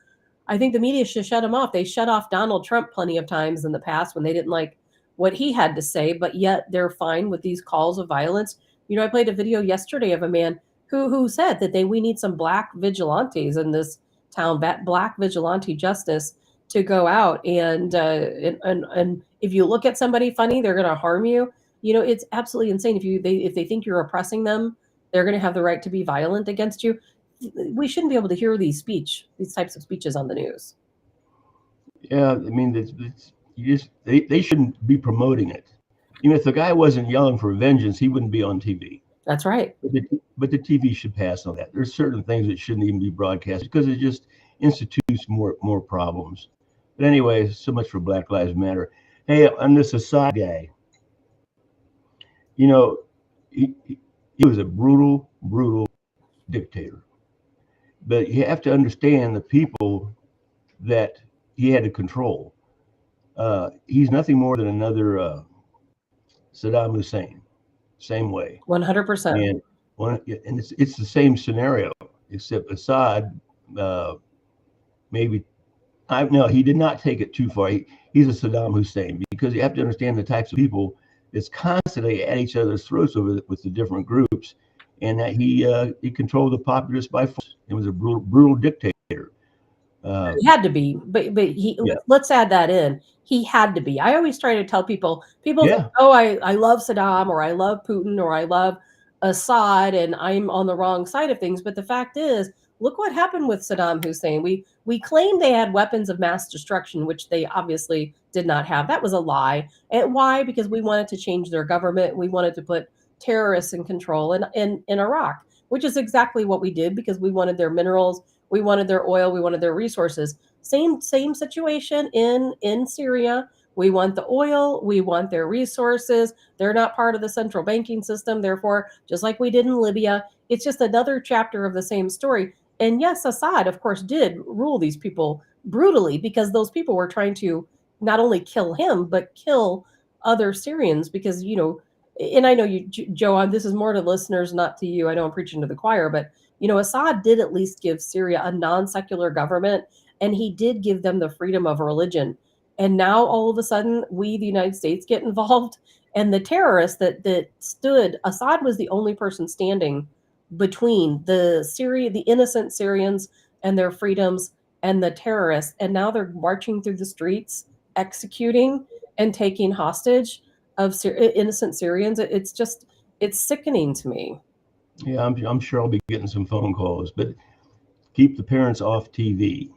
should shut them off. They shut off Donald Trump plenty of times in the past when they didn't like what he had to say, but yet they're fine with these calls of violence. I played a video yesterday of a man who said that we need some black vigilantes in this town, black vigilante justice, to go out and if you look at somebody funny, they're going to harm you. It's absolutely insane. If they think you're oppressing them, they're going to have the right to be violent against you. We shouldn't be able to hear these types of speeches on the news. Yeah, I mean, they shouldn't be promoting it. If the guy wasn't yelling for vengeance, he wouldn't be on TV. That's right. But the TV should pass on that. There's certain things that shouldn't even be broadcast because it just institutes more problems. But anyway, so much for Black Lives Matter. Hey, I'm this Assad guy. He was a brutal dictator. But you have to understand the people that he had to control. He's nothing more than another Saddam Hussein, same way. 100%. And it's the same scenario, except Assad maybe no, he did not take it too far. He's a Saddam Hussein, because you have to understand the types of people that's constantly at each other's throats with the different groups, and that he controlled the populace by force. It was a brutal dictator. He had to be, but he Yeah. let's add that in. He had to be. I always try to tell people think, Yeah. oh, I love Saddam, or I love Putin, or I love Assad, and I'm on the wrong side of things. But the fact is, look what happened with Saddam Hussein. We claimed they had weapons of mass destruction, which they obviously did not have. That was a lie. And why? Because we wanted to change their government. We wanted to put terrorists in control in Iraq, which is exactly what we did, because we wanted their minerals, we wanted their oil, we wanted their resources. Same situation in Syria. We want the oil, we want their resources. They're not part of the central banking system. Therefore, just like we did in Libya, it's just another chapter of the same story. And yes, Assad, of course, did rule these people brutally, because those people were trying to not only kill him, but kill other Syrians. Because, and I know you, Joe, this is more to listeners, not to you. I know I'm preaching to the choir, but Assad did at least give Syria a non-secular government, and he did give them the freedom of religion. And now all of a sudden, we, the United States, get involved. And the terrorists that stood, Assad was the only person standing between the innocent Syrians and their freedoms, and the terrorists. And now they're marching through the streets, executing and taking hostage of innocent Syrians. It's sickening to me. Yeah, I'm sure I'll be getting some phone calls, but keep the parents off TV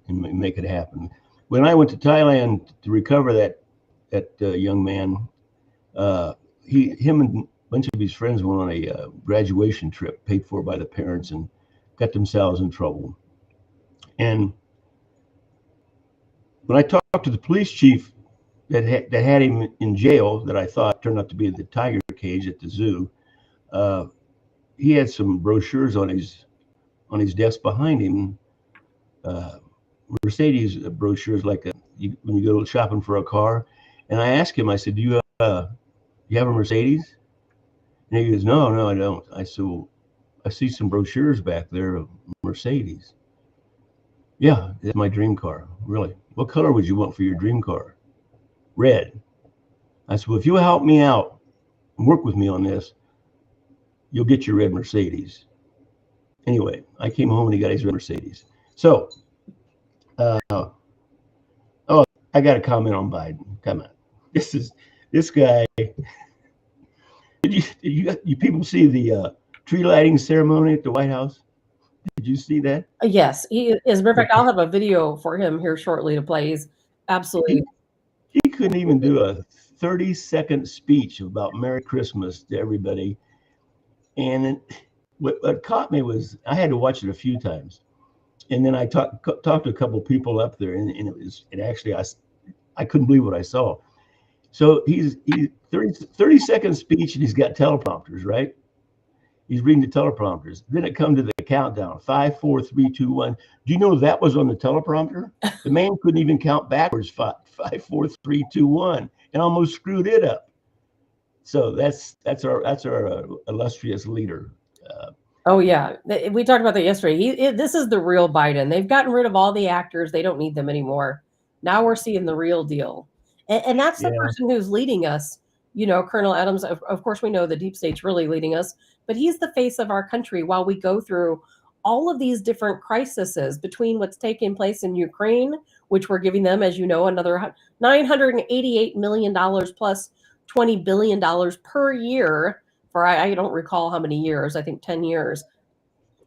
and make it happen. When I went to Thailand to recover that young man, him and a bunch of his friends went on a graduation trip paid for by the parents, and got themselves in trouble. And when I talked to the police chief that had him in jail, that I thought turned out to be the tiger cage at the zoo, he had some brochures on his desk behind him, Mercedes brochures, like when you go shopping for a car. And I asked him, I said, do you have a Mercedes? And he goes, no, I don't. I said, well, I see some brochures back there of Mercedes. Yeah, that's my dream car. Really? What color would you want for your dream car? Red. I said, well, if you help me out and work with me on this, you'll get your red Mercedes. Anyway, I came home and he got his red Mercedes. So, I got a comment on Biden. Come on, this guy. Did you people see the tree lighting ceremony at the White House? Did you see that? Yes, he is. As a matter of fact, I'll have a video for him here shortly to play. He's absolutely. He couldn't even do a 30-second speech about Merry Christmas to everybody. And what caught me was, I had to watch it a few times, and then I talked to a couple of people up there, and it actually I couldn't believe what I saw. So he's 30-second speech, and he's got teleprompters, right? He's reading the teleprompters. Then it comes to the countdown: 5, 4, 3, 2, 1. Do you know that was on the teleprompter? The man couldn't even count backwards. 5, 4, 3, 2, 1, and almost screwed it up. So that's our illustrious leader. Oh yeah, we talked about that yesterday. This is the real Biden. They've gotten rid of all the actors; they don't need them anymore. Now we're seeing the real deal, and that's the person who's leading us. Colonel Adams. Of course, we know the deep state's really leading us, but he's the face of our country while we go through all of these different crises, between what's taking place in Ukraine, which we're giving them, as you know, another $988 million plus $20 billion per year for I don't recall how many years. I think 10 years.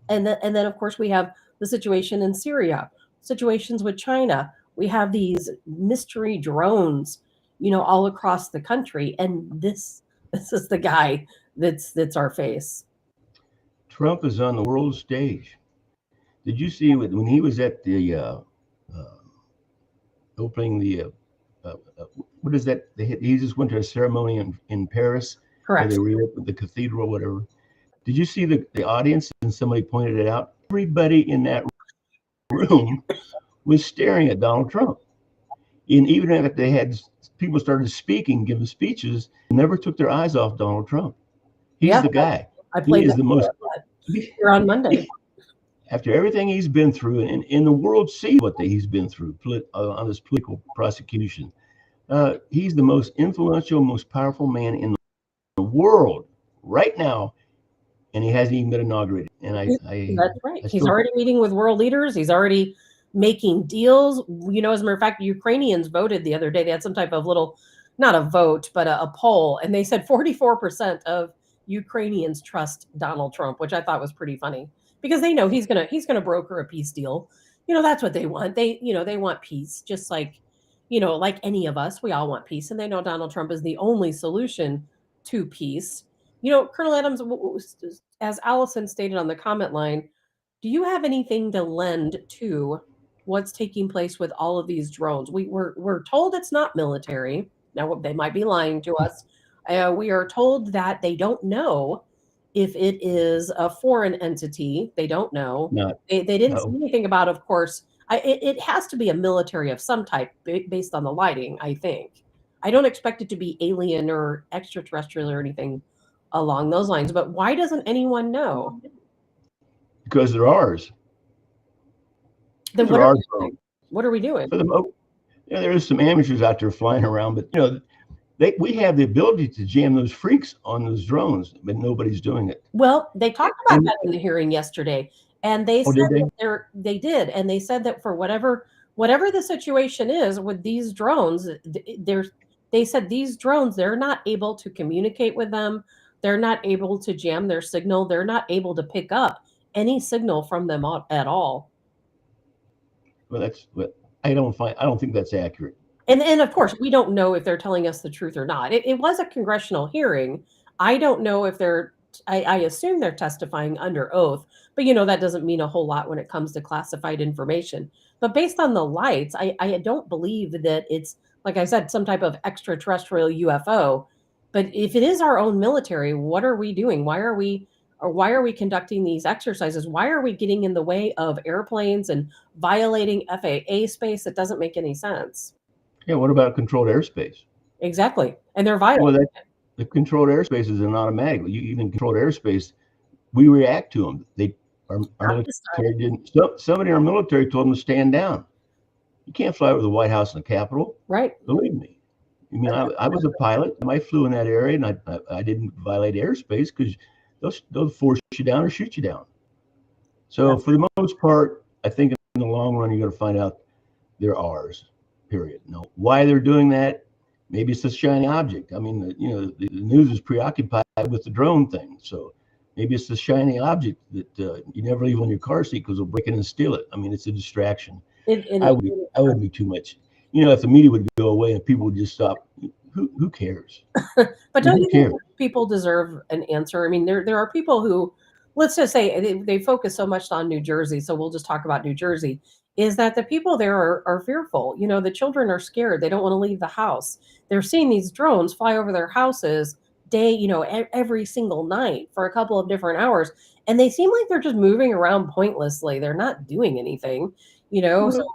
And then of course we have the situation in Syria, situations with China. We have these mystery drones, all across the country. And this is the guy that's our face. Trump is on the world stage. Did you see when he was at the opening the what is that? He just went to a ceremony in Paris. Correct. Where they reopened the cathedral, whatever. Did you see the audience? And somebody pointed it out. Everybody in that room was staring at Donald Trump. And even if they had people started speaking, giving speeches, never took their eyes off Donald Trump. He's the guy. I He played is that the most. here on Monday. After everything he's been through, and the world sees what he's been through on his political prosecution, he's the most influential, most powerful man in the world right now, and he hasn't even been inaugurated. And That's right. He's still, already meeting with world leaders. He's already making deals. You know, as a matter of fact, Ukrainians voted the other day. They had some type of little, not a vote, but a poll, and they said 44% of Ukrainians trust Donald Trump, which I thought was pretty funny because they know he's gonna broker a peace deal. You know, that's what they want. They want peace, just like, like any of us. We all want peace, and they know Donald Trump is the only solution to peace. Colonel Adams, as Allison stated on the comment line, do you have anything to lend to what's taking place with all of these drones? We're told it's not military. Now, they might be lying to us. We are told that they don't know if it is a foreign entity. They don't know. not, They didn't no. say anything about, of course. It has to be a military of some type based on the lighting, I think. I don't expect it to be alien or extraterrestrial or anything along those lines. But why doesn't anyone know? Because they're ours. Then They're what are ours. we doing? What are we doing? For the most, there's some amateurs out there flying around, but we have the ability to jam those freaks on those drones, but nobody's doing it. Well, they talked about that in the hearing yesterday, and they said did they? that they did, and they said that for whatever the situation is with these drones, they said these drones, they're not able to communicate with them. They're not able to jam their signal. They're not able to pick up any signal from them at all. Well, that's what I don't think that's accurate. And of course, we don't know if they're telling us the truth or not. It was a congressional hearing. I don't know if I assume they're testifying under oath, but that doesn't mean a whole lot when it comes to classified information. But based on the lights, I don't believe that it's, like I said, some type of extraterrestrial UFO. But if it is our own military, what are we doing? Why are we conducting these exercises? Why are we getting in the way of airplanes and violating FAA space? It doesn't make any sense. Yeah, what about controlled airspace? Exactly. And they're violating. Well, the controlled airspace is an automatic. Even controlled airspace, we react to them. Our military didn't. Somebody in our military told them to stand down. You can't fly over the White House and the Capitol. Right. Believe me. I mean, I was a pilot. I flew in that area, and I didn't violate airspace because they'll force you down or shoot you down. So for the most part, I think in the long run, you're going to find out they're ours. Period. No, why they're doing that? Maybe it's a shiny object. I mean, the news is preoccupied with the drone thing, so maybe it's the shiny object that you never leave on your car seat because they'll break in and steal it. I mean, it's a distraction. I would be too much. If the media would go away and people would just stop, who cares? But don't you think people deserve an answer? I mean, there are people who, let's just say they focus so much on New Jersey, so we'll just talk about New Jersey. Is that the people there are fearful? The children are scared. They don't want to leave the house. They're seeing these drones fly over their houses every single night for a couple of different hours. And they seem like they're just moving around pointlessly. They're not doing anything, So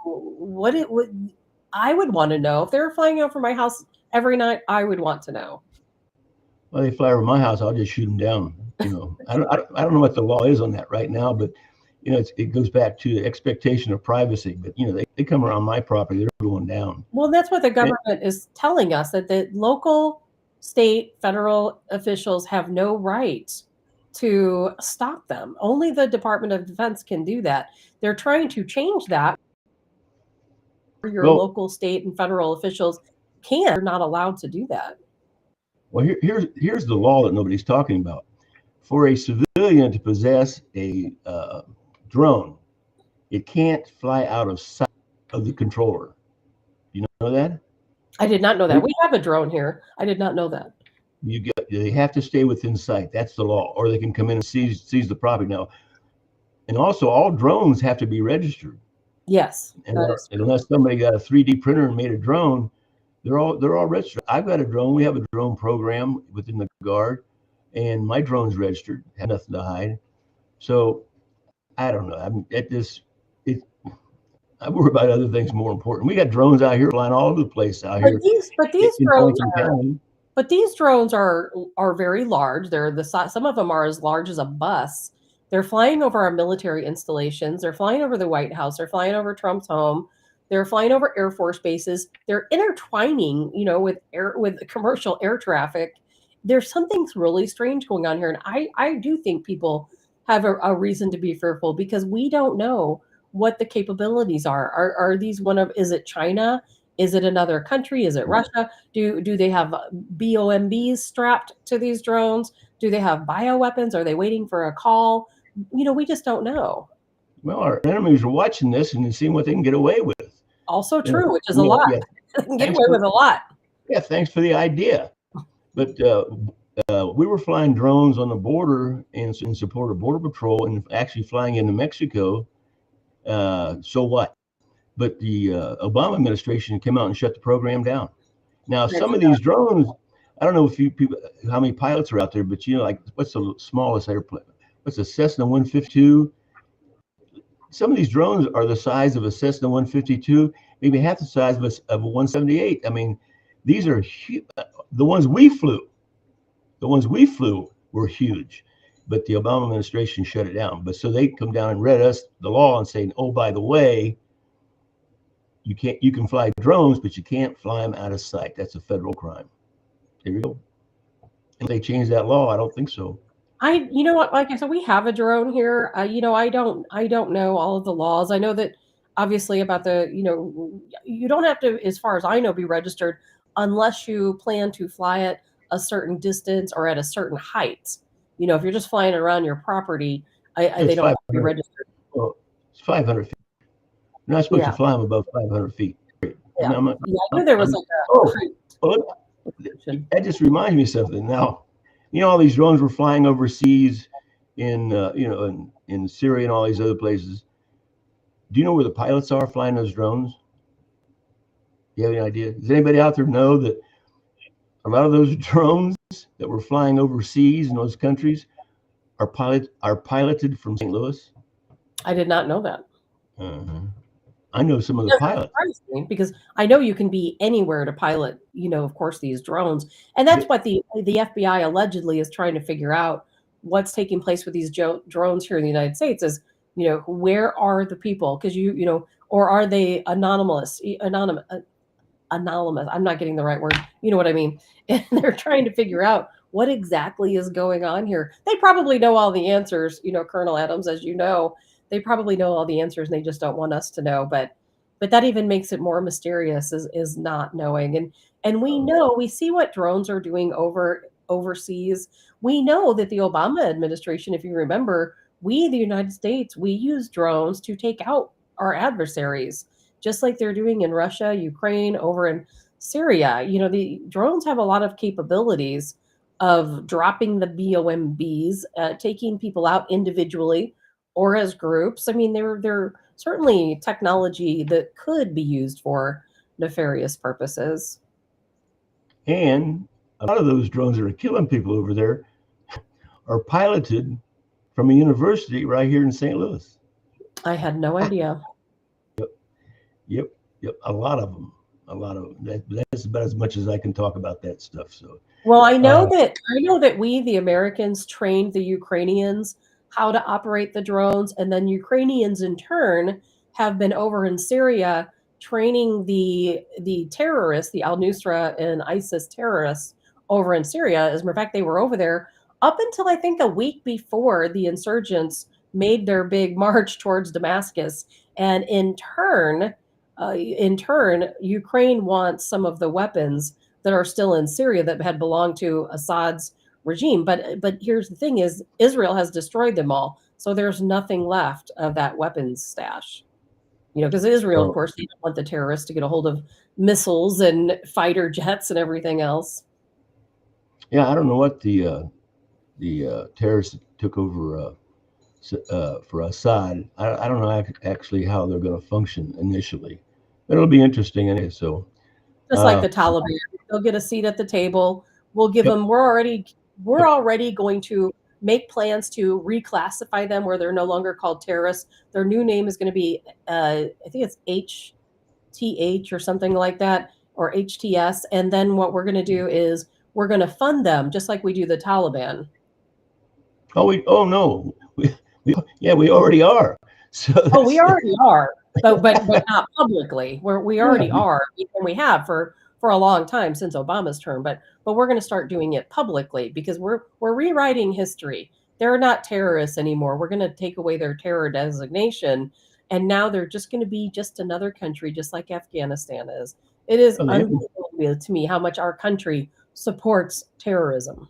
I would want to know if they were flying over my house every night. I would want to know. Well, they fly over my house, I'll just shoot them down. I don't know what the law is on that right now, but it goes back to the expectation of privacy. But they come around my property, they're going down. Well, that's what the government is telling us, that the local, state, federal officials have no right to stop them. Only the Department of Defense can do that. They're trying to change that. Your local, state, and federal officials are not allowed to do that. Well, here's the law that nobody's talking about. For a civilian to possess a drone, it can't fly out of sight of the controller. You know that? I did not know that. We have a drone here. I did not know that. They have to stay within sight. That's the law, or they can come in and seize the property. Now, and also all drones have to be registered. Yes. Unless somebody got a 3D printer and made a drone, they're all registered. I've got a drone. We have a drone program within the Guard, and my drone's registered. Had nothing to hide. So I don't know. I mean, I worry about other things more important. We got drones out here flying all over the place out But here these in drones Franklin are County. But these drones are very large. They're the size, some of them are as large as a bus. They're flying over our military installations. They're flying over the White House. They're flying over Trump's home. They're flying over Air Force bases. They're intertwining, with commercial air traffic. There's something really strange going on here, and I do think people have a reason to be fearful because we don't know what the capabilities are. Are these is it China? Is it another country? Is it Russia? Do they have BOMBs strapped to these drones? Do they have bioweapons? Are they waiting for a call? We just don't know. Well, our enemies are watching this and seeing what they can get away with. Also true, which is a lot. Yeah, They can get away with a lot. yeah, thanks for the idea. But we were flying drones on the border in support of Border Patrol and actually flying into Mexico. So what? But the Obama administration came out and shut the program down. Now, some of these drones, I don't know how many pilots are out there, but like what's the smallest airplane? What's a Cessna 152? Some of these drones are the size of a Cessna 152, maybe half the size of a 178. I mean, these are huge. The ones we flew were huge, but the Obama administration shut it down. But so they come down and read us the law and say, oh, by the way, you can fly drones, but you can't fly them out of sight. That's a federal crime. There you go. And they changed that law. I don't think so. You know what? Like I said, we have a drone here. I don't know all of the laws. I know that obviously about you don't have to, as far as I know, be registered unless you plan to fly at a certain distance or at a certain height. If you're just flying around your property, they don't have to be registered. Well, it's 500 feet. You're not supposed to fly them above 500 feet. Yeah. I knew there was that just reminds me of something. Now, all these drones were flying overseas in Syria and all these other places. Do you know where the pilots are flying those drones? Do you have any idea? Does anybody out there know that a lot of those drones that were flying overseas in those countries are piloted from St. Louis? I did not know that. I know some of the pilots because I know you can be anywhere to pilot, of course, these drones. And that's what the FBI allegedly is trying to figure out what's taking place with these drones here in the United States is, where are the people? Because or are they anonymous? I'm not getting the right word. You know what I mean? And they're trying to figure out what exactly is going on here. They probably know all the answers, Colonel Adams, as you know. They probably know all the answers and they just don't want us to know. But that even makes it more mysterious is not knowing. And we see what drones are doing overseas. We know that the Obama administration, if you remember, the United States, we use drones to take out our adversaries, just like they're doing in Russia, Ukraine, over in Syria. The drones have a lot of capabilities of dropping the BOMBs, taking people out individually or as groups. I mean, they're certainly technology that could be used for nefarious purposes. And a lot of those drones that are killing people over there are piloted from a university right here in St. Louis. I had no idea. Yep. A lot of them. That's about as much as I can talk about that stuff. So, well, I know that we, the Americans, trained the Ukrainians how to operate the drones, and then Ukrainians in turn have been over in Syria training the terrorists, the al-Nusra and ISIS terrorists over in Syria. As a matter of fact, they were over there up until I think a week before the insurgents made their big march towards Damascus. And in turn, Ukraine wants some of the weapons that are still in Syria that had belonged to Assad's regime. But here's the thing is Israel has destroyed them all. So there's nothing left of that weapons stash. Because Israel, of course, they don't want the terrorists to get a hold of missiles and fighter jets and everything else. Yeah, I don't know what the terrorists took over for Assad. I don't know actually how they're going to function initially. But it'll be interesting anyway. So just like the Taliban, they'll get a seat at the table. We'll give them. We're already going to make plans to reclassify them where they're no longer called terrorists. Their new name is going to be, I think it's HTH or something like that, or HTS. And then what we're going to do is we're going to fund them just like we do the Taliban. Oh no, yeah, we already are. So Oh, we already are, but not publicly. We already yeah, are, and we have for a long time since Obama's term. But we're going to start doing it publicly because we're rewriting history. They're not terrorists anymore. We're going to take away their terror designation, and now they're just going to be just another country, just like Afghanistan is. It is oh, unbelievable to me how much our country supports terrorism.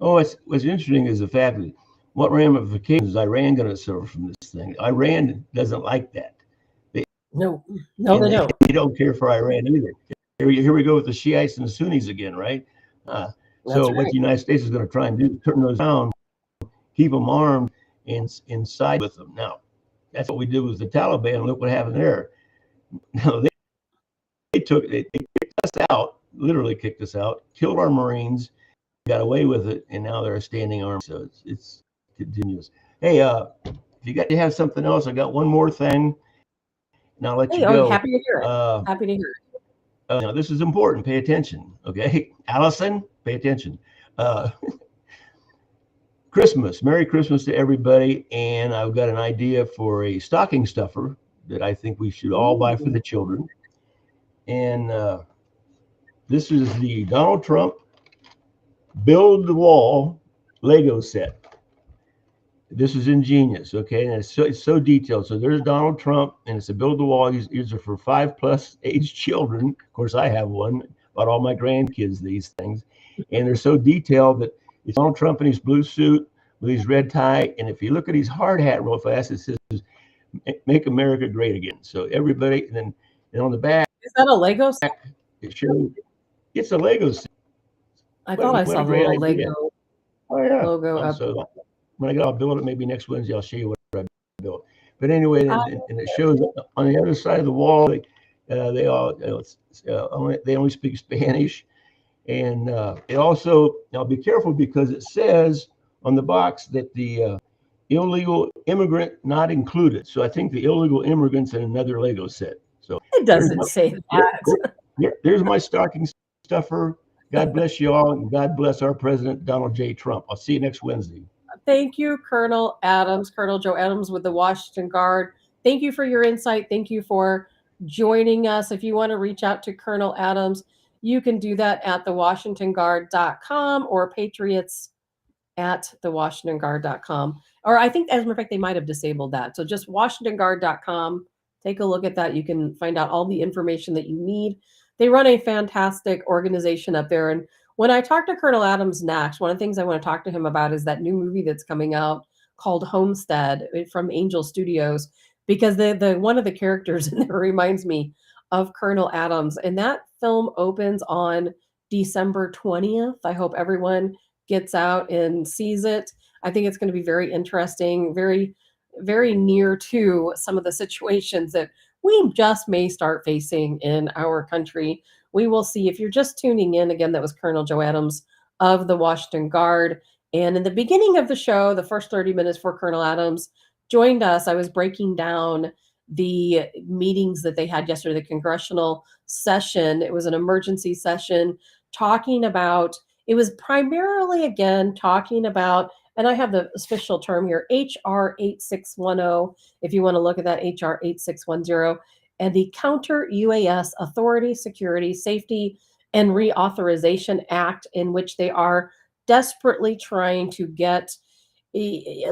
what's interesting is the fact that what ramifications is Iran going to suffer from this thing? Iran doesn't like that. No, And they don't. they don't care for Iran either. Here we go with the Shiites and the Sunnis again, right? So That's what right. the United States is going to try and do is turn those down, keep them armed, and side with them. Now, that's what we did with the Taliban. Look what happened there. Now, they kicked us out, literally kicked us out, killed our Marines, got away with it, and now they're a standing army. So it's continuous. Hey, if you got to have something else, I got one more thing, and I'll let you go. Happy to hear it. Happy to hear it. Now, this is important. Pay attention, okay? Allison, pay attention. Christmas. Merry Christmas to everybody. And I've got an idea for a stocking stuffer that I think we should all buy for the children. And this is the Donald Trump Build the Wall Lego set. This is ingenious, okay? And it's so detailed. So there's Donald Trump, and it's a build the wall. These are for 5+ age children. Of course, I have one, but all my grandkids, these things. And they're so detailed that it's Donald Trump in his blue suit with his red tie. And if you look at his hard hat real fast, it says, "Make America Great Again." So everybody, and on the back, is that a Lego set? It shows it's a Lego set. I thought I saw the little Lego logo up. So when I get, I'll build it. Maybe next Wednesday, I'll show you what I built. But anyway, and it shows on the other side of the wall. They all they only speak Spanish, and it also, now be careful because it says on the box that the illegal immigrant not included. So I think the illegal immigrants in another Lego set. So it doesn't say that. There's my stocking stuffer. God bless you all, and God bless our president, Donald J. Trump. I'll see you next Wednesday. Thank you, Colonel Adams, Colonel Joe Adams with the Washington Guard. Thank you for your insight. Thank you for joining us. If you want to reach out to Colonel Adams, you can do that at thewashingtonguard.com or patriots at thewashingtonguard.com. Or I think, as a matter of fact, they might have disabled that. So just washingtonguard.com. Take a look at that. You can find out all the information that you need. They run a fantastic organization up there. And when I talk to Colonel Adams next, one of the things I want to talk to him about is that new movie that's coming out called Homestead from Angel Studios, because the one of the characters in there reminds me of Colonel Adams. And that film opens on December 20th. I hope everyone gets out and sees it. I think it's going to be very interesting, very, very near to some of the situations that we just may start facing in our country. We will see. If you're just tuning in, again, that was Colonel Joe Adams of the Washington Guard. And in the beginning of the show, the first 30 minutes before Colonel Adams joined us, I was breaking down the meetings that they had yesterday, the congressional session. It was an emergency session talking about, it was primarily, again, talking about, and I have the official term here, HR 8610, if you want to look at that, HR 8610, and the Counter UAS Authority, Security, Safety, and Reauthorization Act, in which they are desperately trying to get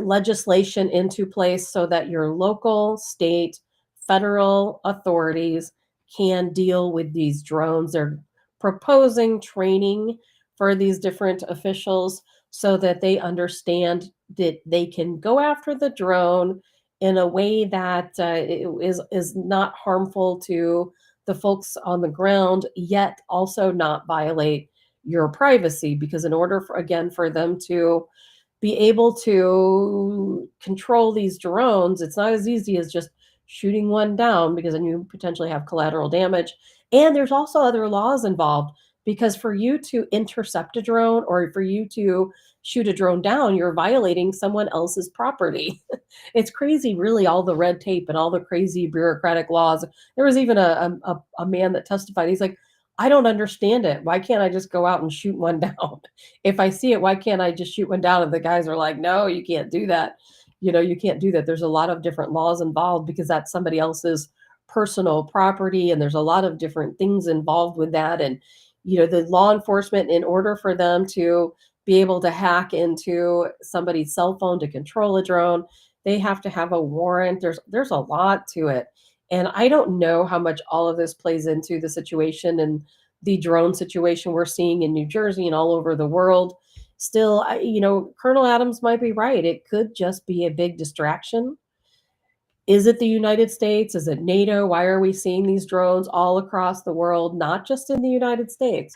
legislation into place so that your local, state, federal authorities can deal with these drones. They're proposing training for these different officials so that they understand that they can go after the drone in a way that is not harmful to the folks on the ground, yet also not violate your privacy. Because in order for, again, for them to be able to control these drones, it's not as easy as just shooting one down, because then you potentially have collateral damage. And there's also other laws involved, because for you to intercept a drone or for you to shoot a drone down, you're violating someone else's property. It's crazy, really, all the red tape and all the crazy bureaucratic laws. There was even a man that testified. He's like, I don't understand it. Why can't I just go out and shoot one down? If I see it, why can't I just shoot one down? And the guys are like, no, you can't do that. You can't do that. There's a lot of different laws involved because that's somebody else's personal property. And there's a lot of different things involved with that. And, the law enforcement, in order for them to be able to hack into somebody's cell phone to control a drone, they have to have a warrant. There's a lot to it. And I don't know how much all of this plays into the situation and the drone situation we're seeing in New Jersey and all over the world. Still, Colonel Adams might be right. It could just be a big distraction. Is it the United States? Is it NATO? Why are we seeing these drones all across the world, not just in the United States,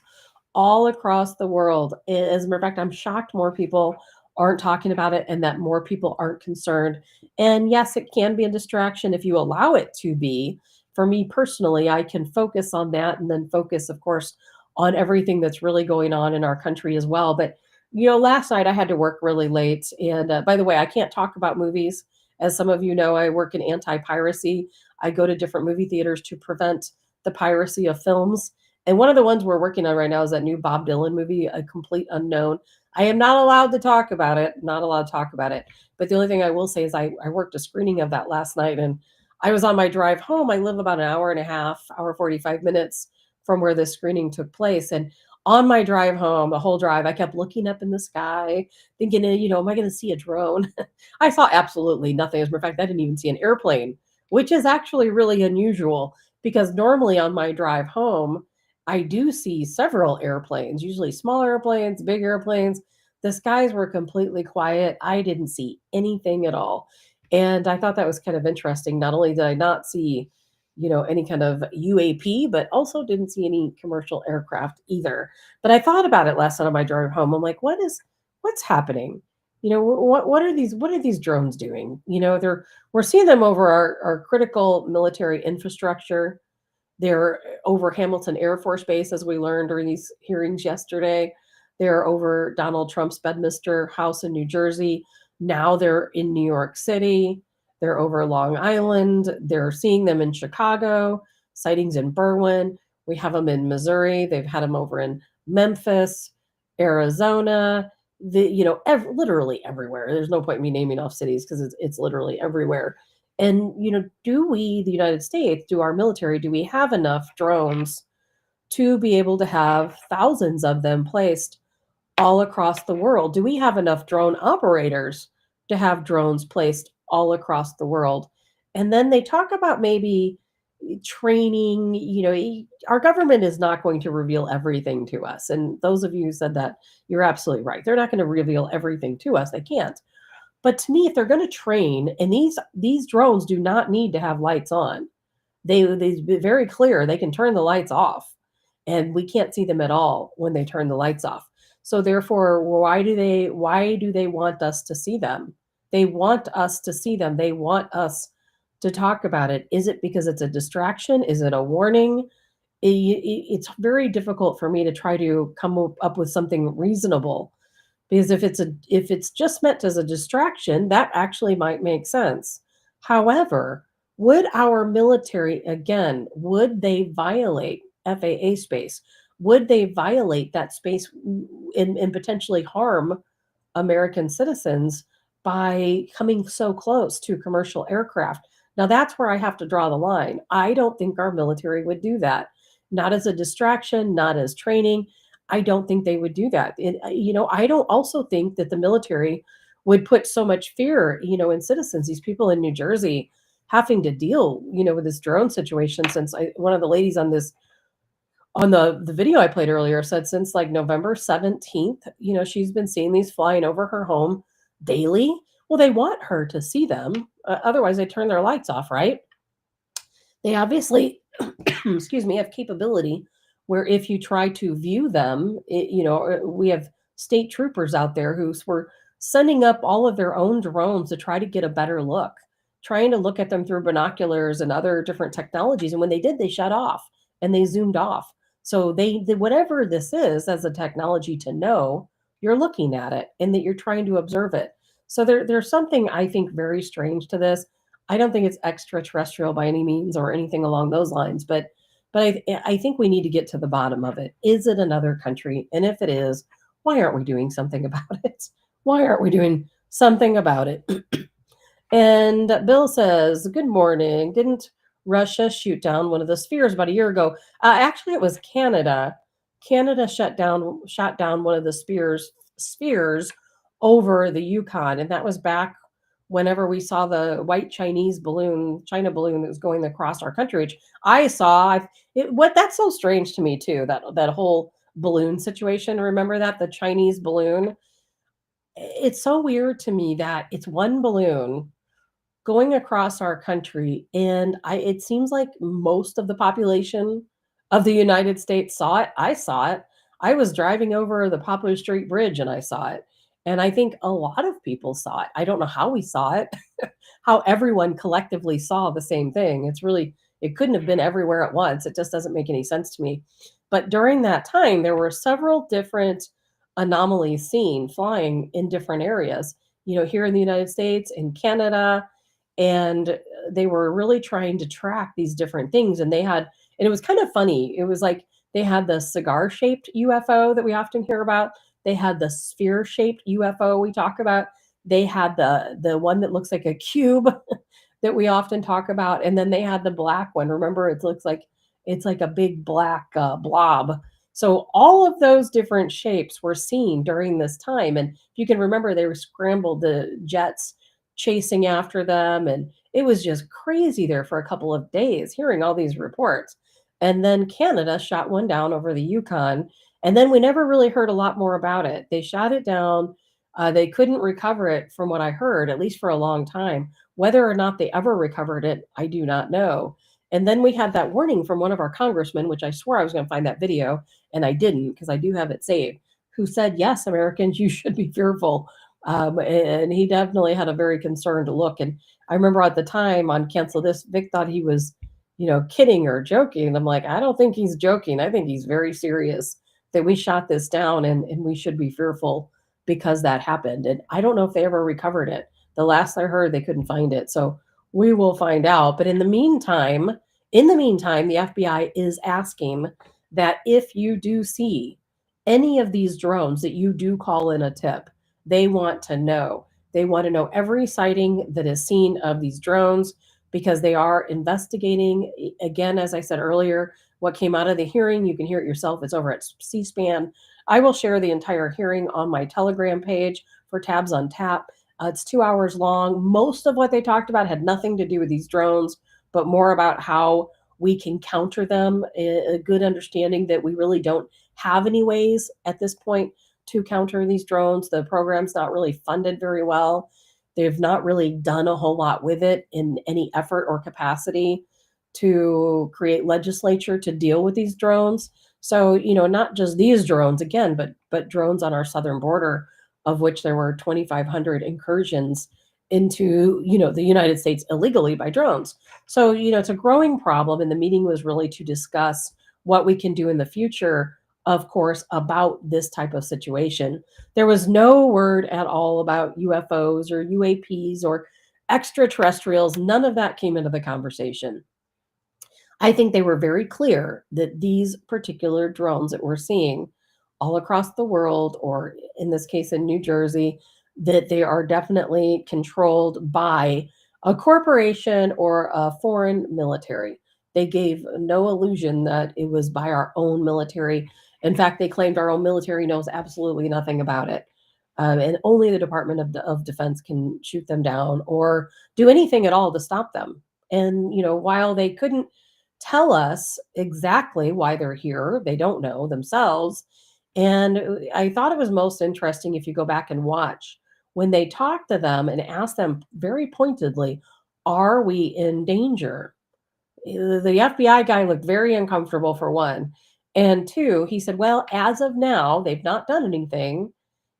all across the world? As a matter of fact, I'm shocked more people aren't talking about it and that more people aren't concerned. And yes, it can be a distraction if you allow it to be. For me personally, I can focus on that and then focus, of course, on everything that's really going on in our country as well. But, last night I had to work really late. And by the way, I can't talk about movies. As some of you know, I work in anti-piracy. I go to different movie theaters to prevent the piracy of films. And one of the ones we're working on right now is that new Bob Dylan movie, A Complete Unknown. I am not allowed to talk about it, But the only thing I will say is I worked a screening of that last night, and I was on my drive home. I live about an hour and a half, hour, 45 minutes from where this screening took place. And on my drive home, the whole drive, I kept looking up in the sky, thinking, am I going to see a drone? I saw absolutely nothing. As a matter of fact, I didn't even see an airplane, which is actually really unusual because normally on my drive home, I do see several airplanes, usually small airplanes, big airplanes. The skies were completely quiet. I didn't see anything at all. And I thought that was kind of interesting. Not only did I not see, any kind of UAP, but also didn't see any commercial aircraft either. But I thought about it last night on my drive home. I'm like, what's happening? What are these drones doing? We're seeing them over our critical military infrastructure. They're over Hamilton Air Force Base, as we learned during these hearings yesterday. They're over Donald Trump's Bedminster House in New Jersey. Now they're in New York City. They're over Long Island. They're seeing them in Chicago, sightings in Berwyn. We have them in Missouri. They've had them over in Memphis, Arizona, literally everywhere. There's no point in me naming off cities because it's literally everywhere. And, do we, the United States, do our military, do we have enough drones to be able to have thousands of them placed all across the world? Do we have enough drone operators to have drones placed all across the world? And then they talk about maybe training. Our government is not going to reveal everything to us. And those of you who said that, you're absolutely right. They're not going to reveal everything to us. They can't. But to me, if they're going to train, and these drones do not need to have lights on, they be very clear. They can turn the lights off, and we can't see them at all when they turn the lights off. So therefore, why do they want us to see them? They want us to see them. They want us to talk about it. Is it because it's a distraction? Is it a warning? It's very difficult for me to try to come up with something reasonable. Because if it's just meant as a distraction, that actually might make sense. However, would our military, again, would they violate FAA space? Would they violate that space and potentially harm American citizens by coming so close to commercial aircraft? Now, that's where I have to draw the line. I don't think our military would do that. Not as a distraction, not as training. I don't think they would do that. I don't also think that the military would put so much fear, in citizens, these people in New Jersey having to deal, with this drone situation. Since one of the ladies on the video I played earlier said since like November 17th, she's been seeing these flying over her home daily. Well, they want her to see them. Otherwise, they turn their lights off, right? They obviously, excuse me, have capability where if you try to view them, we have state troopers out there who were sending up all of their own drones to try to get a better look, trying to look at them through binoculars and other different technologies. And when they did, they shut off and they zoomed off. So whatever this is as a technology to know, you're looking at it and that you're trying to observe it. So there's something I think very strange to this. I don't think it's extraterrestrial by any means or anything along those lines, but I think we need to get to the bottom of it. Is it another country? And if it is, why aren't we doing something about it? Why aren't we doing something about it? And Bill says, "Good morning. Didn't Russia shoot down one of the spheres about a year ago?" Actually, it was Canada. Canada shot down one of the spheres over the Yukon, and that was back whenever we saw the white China balloon that was going across our country. Which I saw. What that's so strange to me too. That whole balloon situation. Remember that the Chinese balloon? It's so weird to me that it's one balloon going across our country, and it seems like most of the population of the United States saw it. I saw it. I was driving over the Poplar Street Bridge and I saw it. And I think a lot of people saw it. I don't know how we saw it, how everyone collectively saw the same thing. It couldn't have been everywhere at once. It just doesn't make any sense to me. But during that time, there were several different anomalies seen flying in different areas, here in the United States, in Canada, and they were really trying to track these different things. And it was kind of funny. It was like they had the cigar shaped UFO that we often hear about. They had the sphere shaped UFO we talk about. They had the one that looks like a cube that we often talk about. And then they had the black one. Remember, it looks like it's like a big black blob. So all of those different shapes were seen during this time. And if you can remember, they were scrambled the jets chasing after them. And it was just crazy there for a couple of days hearing all these reports. And then Canada shot one down over the Yukon. And then we never really heard a lot more about it. They shot it down. They couldn't recover it from what I heard, at least for a long time. Whether or not they ever recovered it, I do not know. And then we had that warning from one of our congressmen, which I swore I was going to find that video, and I didn't because I do have it saved, who said, yes, Americans, you should be fearful. And he definitely had a very concerned look. And I remember at the time on Cancel This, Vic thought he was, kidding or joking. And I'm like, I don't think he's joking. I think he's very serious that we shot this down and we should be fearful because that happened. And I don't know if they ever recovered it. The last I heard, they couldn't find it. So we will find out. But in the meantime, the FBI is asking that if you do see any of these drones that you do call in a tip, they want to know. They want to know every sighting that is seen of these drones because they are investigating. Again, as I said earlier, what came out of the hearing, you can hear it yourself. It's over at C-SPAN. I will share the entire hearing on my Telegram page for Tabs on Tap. It's 2 hours long. Most of what they talked about had nothing to do with these drones, but more about how we can counter them. A good understanding that we really don't have any ways at this point to counter these drones. The program's not really funded very well. They've not really done a whole lot with it in any effort or capacity to create legislature to deal with these drones. So, not just these drones again, but drones on our southern border, of which there were 2,500 incursions into, the United States illegally by drones. So, it's a growing problem. And the meeting was really to discuss what we can do in the future, of course, about this type of situation. There was no word at all about UFOs or UAPs or extraterrestrials. None of that came into the conversation. I think they were very clear that these particular drones that we're seeing all across the world, or in this case in New Jersey, that they are definitely controlled by a corporation or a foreign military. They gave no illusion that it was by our own military. In fact, they claimed our own military knows absolutely nothing about it. And only the Department of Defense can shoot them down or do anything at all to stop them. And, while they couldn't tell us exactly why they're here, they don't know themselves. And I thought it was most interesting if you go back and watch when they talk to them and ask them very pointedly, are we in danger? The FBI guy looked very uncomfortable, for one. And two, he said, well, as of now, they've not done anything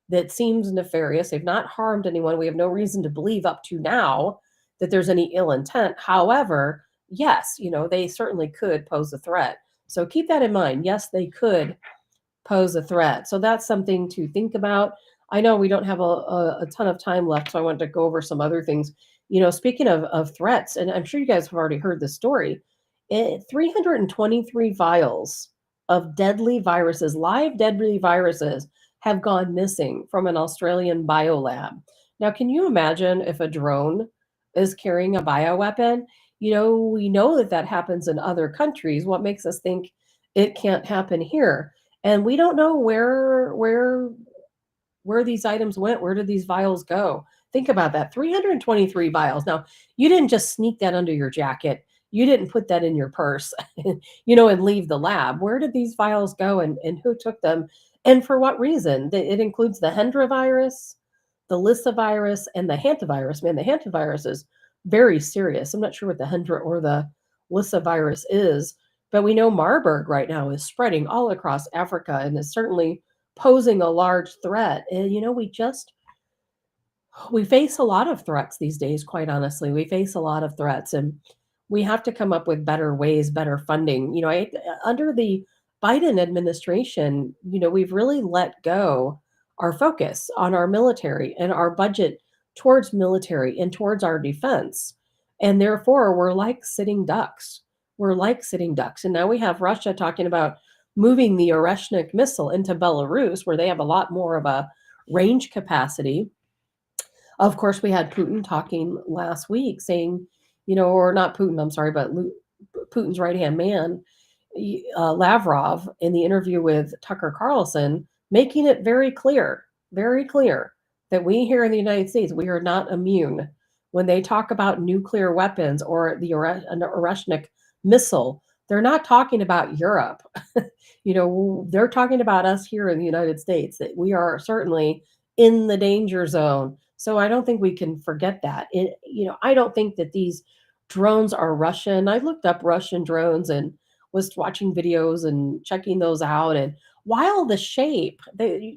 that seems nefarious. They've not harmed anyone. We have no reason to believe up to now that there's any ill intent. However, yes, they certainly could pose a threat. So keep that in mind. Yes, they could pose a threat. So that's something to think about. I know we don't have a ton of time left, so I wanted to go over some other things. Speaking of threats, and I'm sure you guys have already heard this story, 323 vials of deadly viruses, live deadly viruses, have gone missing from an Australian biolab. Now, can you imagine if a drone is carrying a bioweapon? We know that that happens in other countries. What makes us think it can't happen here? And we don't know where these items went. Where did these vials go? Think about that. 323 vials. Now, you didn't just sneak that under your jacket. You didn't put that in your purse, and leave the lab. Where did these vials go, and who took them, and for what reason? It includes the Hendra virus, the Lissa virus, and the hantavirus. Man, the hantavirus is very serious. I'm not sure what the Hendra or the Lissa virus is, but we know Marburg right now is spreading all across Africa and is certainly posing a large threat. And we face a lot of threats these days, quite honestly. We face a lot of threats, and we have to come up with better ways, better funding. Under the Biden administration, we've really let go our focus on our military and our budget towards military and towards our defense. And therefore, we're like sitting ducks. We're like sitting ducks. And now we have Russia talking about moving the Oreshnik missile into Belarus, where they have a lot more of a range capacity. Of course, we had Putin talking last week saying, or not Putin, I'm sorry, but Putin's right-hand man, Lavrov, in the interview with Tucker Carlson, making it very clear, that we here in the United States, we are not immune. When they talk about nuclear weapons or the Oreshnik missile, they're not talking about Europe. They're talking about us here in the United States, that we are certainly in the danger zone. So I don't think we can forget that. I don't think that these drones are Russian. I looked up Russian drones and was watching videos and checking those out. And while the shape,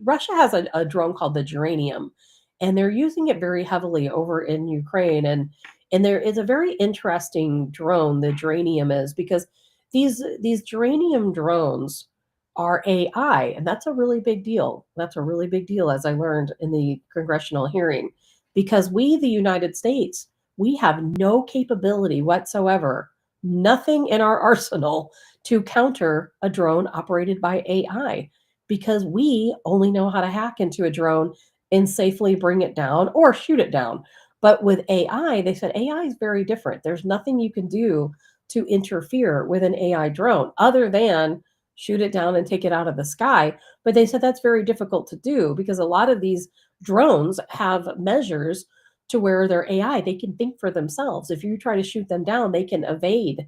Russia has a drone called the Geranium, and they're using it very heavily over in Ukraine. And there is a very interesting drone, the Geranium is, because these Geranium drones are AI, and that's a really big deal. That's a really big deal, as I learned in the congressional hearing, because we, the United States, we have no capability whatsoever, nothing in our arsenal to counter a drone operated by AI, because we only know how to hack into a drone and safely bring it down or shoot it down. But with AI, they said AI is very different. There's nothing you can do to interfere with an AI drone other than shoot it down and take it out of the sky. But they said that's very difficult to do because a lot of these drones have measures to where they're AI. They can think for themselves. If you try to shoot them down, they can evade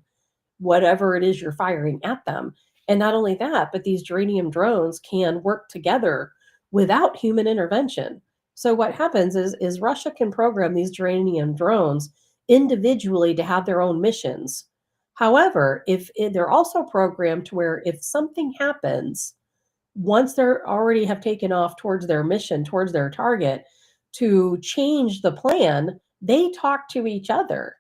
whatever it is you're firing at them. And not only that, but these Geranium drones can work together without human intervention. So what happens is Russia can program these Geranium drones individually to have their own missions. However, if they're also programmed to where if something happens, once they're already have taken off towards their mission, towards their target, to change the plan, they talk to each other.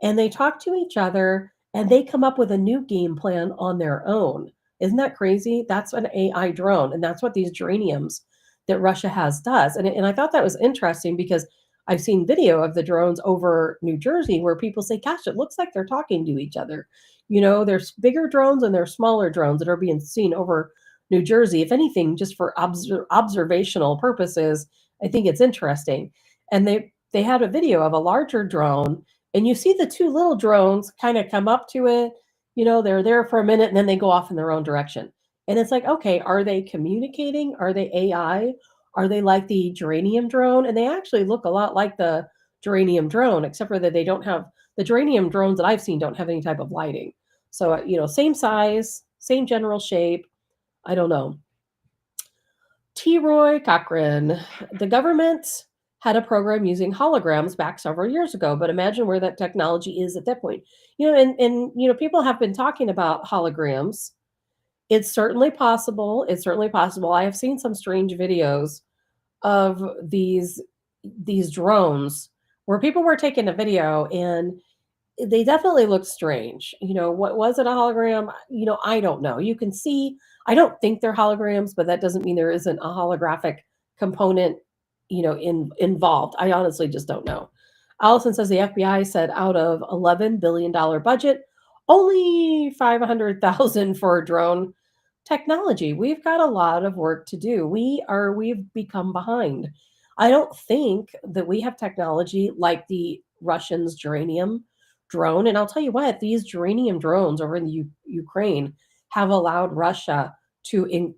And they talk to each other and they come up with a new game plan on their own. Isn't that crazy? That's an AI drone. And that's what these Geraniums that Russia has does. And I thought that was interesting because I've seen video of the drones over New Jersey where people say, gosh, it looks like they're talking to each other. There's bigger drones and there's smaller drones that are being seen over New Jersey. If anything, just for observational purposes, I think it's interesting. And they had a video of a larger drone, and you see the two little drones kind of come up to it. They're there for a minute and then they go off in their own direction. And it's like, okay, are they communicating? Are they AI? Are they like the Geranium drone? And they actually look a lot like the Geranium drone, except for that they don't have the Geranium drones that I've seen don't have any type of lighting. So, same size, same general shape. I don't know. T. Roy Cochran, the government had a program using holograms back several years ago, but imagine where that technology is at that point. And people have been talking about holograms. It's certainly possible. It's certainly possible. I have seen some strange videos of these drones where people were taking a video and they definitely look strange. What was it, a hologram? I don't know. You can see, I don't think they're holograms, but that doesn't mean there isn't a holographic component, involved. I honestly just don't know. Allison says the FBI said out of $11 billion budget, only 500,000 for drone technology. We've got a lot of work to do. We've become behind. I don't think that we have technology like the Russians' geranium drone. And I'll tell you what, these geranium drones over in the Ukraine have allowed Russia to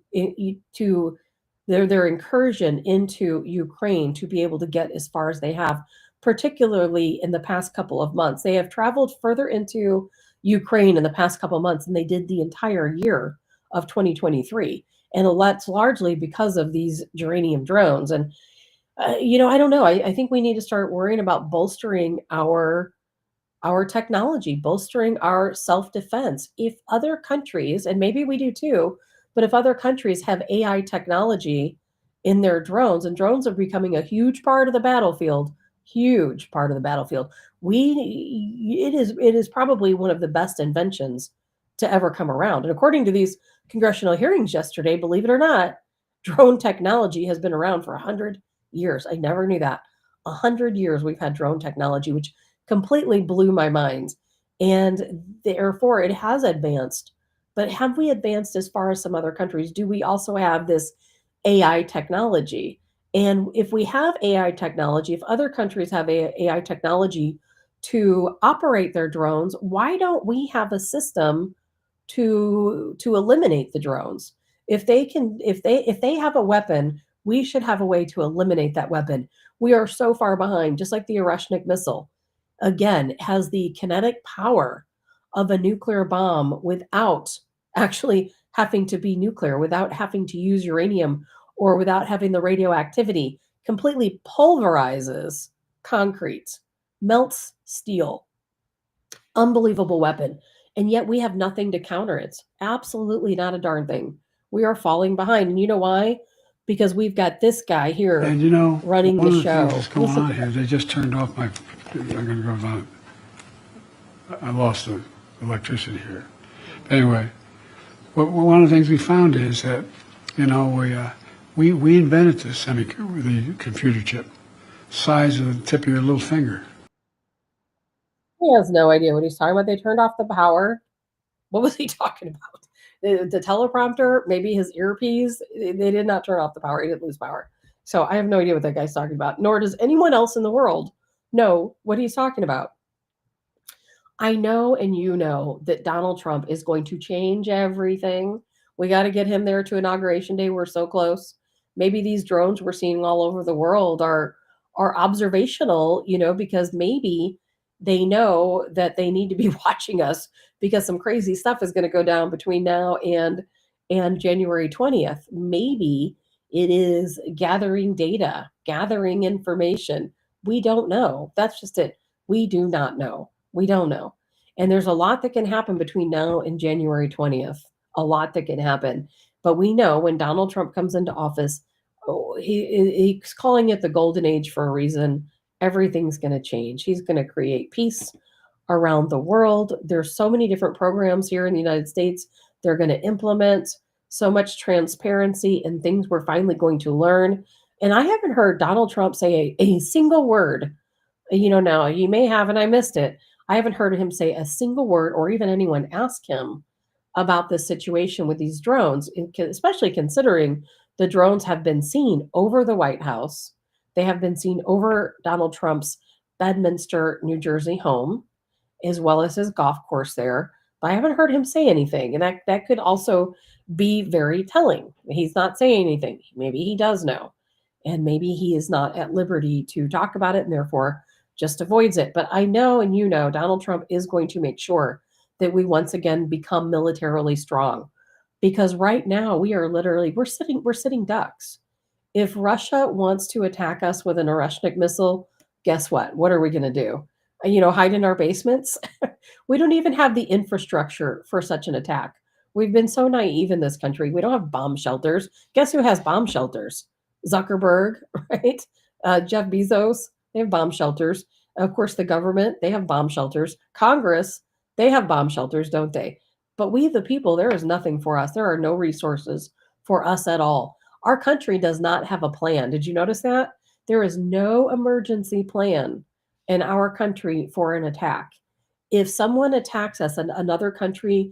their incursion into Ukraine to be able to get as far as they have, particularly in the past couple of months. They have traveled further into Ukraine in the past couple of months than they did the entire year of 2023. And that's largely because of these geranium drones. And, I don't know. I think we need to start worrying about bolstering our technology, bolstering our self-defense. If other countries, and maybe we do too, but if other countries have AI technology in their drones, and drones are becoming a huge part of the battlefield, huge part of the battlefield, it is probably one of the best inventions to ever come around. And according to these congressional hearings yesterday, believe it or not, drone technology has been around for 100 years. I never knew that. 100 years we've had drone technology, which completely blew my mind. And therefore, it has advanced. But have we advanced as far as some other countries? Do we also have this AI technology? And if we have AI technology, if other countries have AI technology to operate their drones, why don't we have a system to eliminate the drones? If they have a weapon, we should have a way to eliminate that weapon. We are so far behind, just like the Oreshnik missile. Again, has the kinetic power of a nuclear bomb without actually having to be nuclear, without having to use uranium, or without having the radioactivity. Completely pulverizes concrete, melts steel. Unbelievable weapon. And yet we have nothing to counter it. Absolutely not a darn thing. We are falling behind. And you know why? Because we've got this guy here And running one the of the show. things that's going on here, they just turned off my. I'm going to go down. I lost the electricity here. Anyway, one of the things we found is that, we invented the computer chip, size of the tip of your little finger. He has no idea what he's talking about. They turned off the power. What was he talking about? The teleprompter, maybe his earpiece. They did not turn off the power. He didn't lose power. So I have no idea what that guy's talking about, nor does anyone else in the world know what he's talking about. I know, and you know, that Donald Trump is going to change everything. We got to get him there to Inauguration Day. We're so close. Maybe these drones we're seeing all over the world are observational, because maybe they know that they need to be watching us because some crazy stuff is going to go down between now and January 20th. Maybe it is gathering data, gathering information. We don't know. That's just it. We do not know. We don't know. And there's a lot that can happen between now and January 20th. A lot that can happen. But we know when Donald Trump comes into office, he's calling it the golden age for a reason. Everything's going to change. He's going to create peace around the world. There's so many different programs here in the United States they're going to implement, so much transparency and things we're finally going to learn. And I haven't heard Donald Trump say a single word. Now you may have, and I missed it. I haven't heard him say a single word or even anyone ask him about this situation with these drones, especially considering the drones have been seen over the White House. They have been seen over Donald Trump's Bedminster, New Jersey home, as well as his golf course there. But I haven't heard him say anything. And that could also be very telling. He's not saying anything. Maybe he does know. And maybe he is not at liberty to talk about it and therefore just avoids it. But I know, and Donald Trump is going to make sure that we once again become militarily strong. Because right now we're sitting ducks. If Russia wants to attack us with an Oreshnik missile, guess what? What are we going to do? Hide in our basements? We don't even have the infrastructure for such an attack. We've been so naive in this country. We don't have bomb shelters. Guess who has bomb shelters? Zuckerberg, right? Jeff Bezos, they have bomb shelters. Of course, the government, they have bomb shelters. Congress, they have bomb shelters, don't they? But we, the people, there is nothing for us. There are no resources for us at all. Our country does not have a plan. Did you notice that? There is no emergency plan in our country for an attack. If someone attacks us, another country,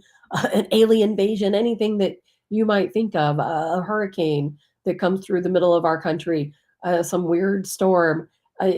an alien invasion, anything that you might think of, a hurricane that comes through the middle of our country, some weird storm, uh,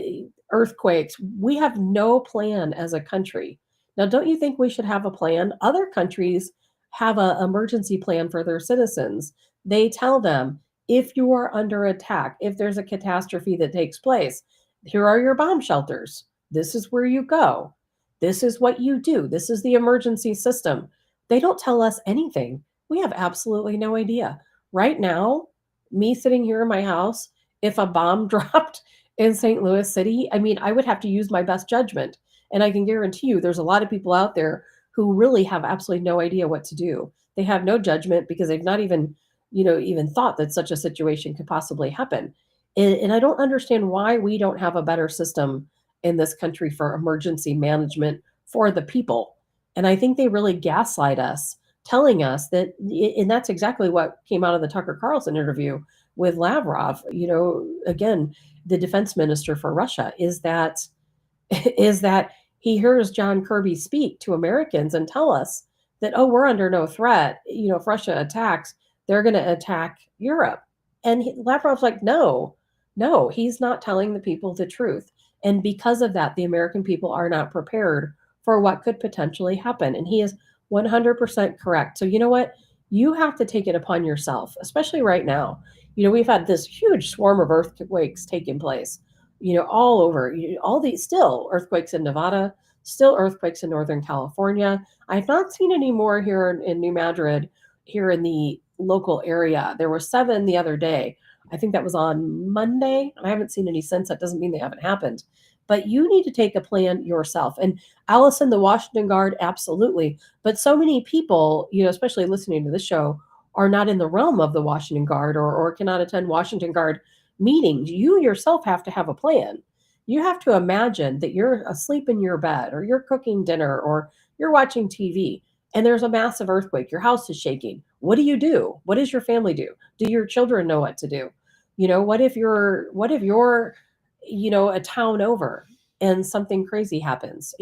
earthquakes, we have no plan as a country. Now, don't you think we should have a plan? Other countries have an emergency plan for their citizens. They tell them, if you are under attack, if there's a catastrophe that takes place, here are your bomb shelters. This is where you go. This is what you do. This is the emergency system. They don't tell us anything. We have absolutely no idea. Right now, me sitting here in my house, if a bomb dropped in St. Louis City, I mean, I would have to use my best judgment. And I can guarantee you there's a lot of people out there who really have absolutely no idea what to do. They have no judgment because they've not even, even thought that such a situation could possibly happen. And I don't understand why we don't have a better system in this country for emergency management for the people. And I think they really gaslight us, telling us that, and that's exactly what came out of the Tucker Carlson interview with Lavrov, again, the defense minister for Russia, is that is that he hears John Kirby speak to Americans and tell us that, oh, we're under no threat. If Russia attacks, they're going to attack Europe. And Lavrov's like, no, he's not telling the people the truth. And because of that, the American people are not prepared for what could potentially happen. And he is 100% correct. So you know what? You have to take it upon yourself, especially right now. We've had this huge swarm of earthquakes taking place, all over, all these still earthquakes in Nevada, still earthquakes in Northern California. I've not seen any more here in New Madrid, here in the local area. There were 7 the other day. I think that was on Monday. I haven't seen any since. That doesn't mean they haven't happened. But you need to take a plan yourself. And Allison, the Washington Guard, absolutely. But so many people, especially listening to this show, are not in the realm of the Washington Guard or cannot attend Washington Guard meetings. You yourself have to have a plan. You have to imagine that you're asleep in your bed, or you're cooking dinner, or you're watching TV, and there's a massive earthquake. Your house is shaking. What do you do? What does your family do? Do your children know what to do? What if you're a town over and something crazy happens?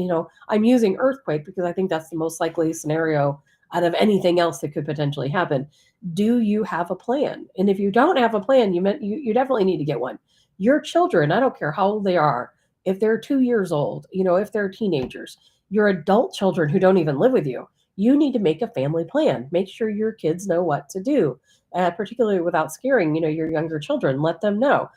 I'm using earthquake because I think that's the most likely scenario out of anything else that could potentially happen. Do you have a plan? And if you don't have a plan, you definitely need to get one. Your children, I don't care how old they are, if they're 2 years old, if they're teenagers, your adult children who don't even live with you, you need to make a family plan. Make sure your kids know what to do, particularly without scaring, your younger children. Let them know.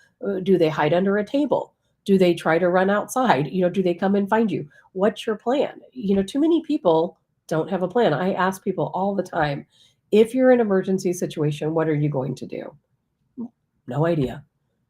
Do they hide under a table? Do they try to run outside? Do they come and find you? What's your plan? Too many people don't have a plan. I ask people all the time, if you're in an emergency situation, what are you going to do? No idea.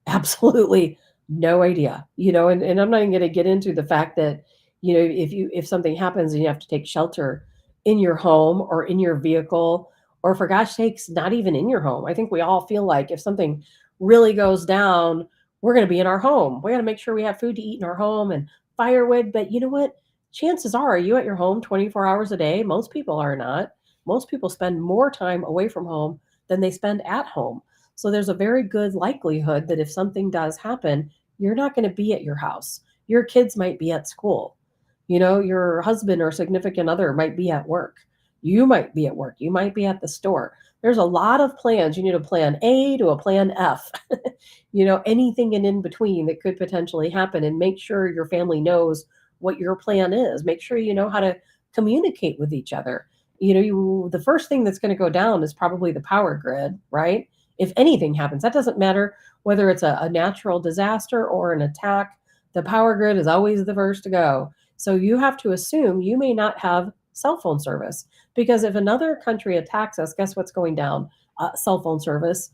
Absolutely no idea. And I'm not even going to get into the fact that, if something happens and you have to take shelter in your home or in your vehicle, or for gosh sakes, not even in your home. I think we all feel like if something really goes down, we're going to be in our home. We got to make sure we have food to eat in our home and firewood. But you know what? Chances are you at your home 24 hours a day? Most people are not. Most people spend more time away from home than they spend at home. So there's a very good likelihood that if something does happen, you're not going to be at your house. Your kids might be at school. Your husband or significant other might be at work. You might be at work. You might be at the store. There's a lot of plans. You need a plan A to a plan F, anything in between that could potentially happen, and make sure your family knows what your plan is. Make sure you know how to communicate with each other. The first thing that's going to go down is probably the power grid, right? If anything happens, that doesn't matter whether it's a natural disaster or an attack, the power grid is always the first to go. So you have to assume you may not have cell phone service, because if another country attacks us, guess what's going down? Cell phone service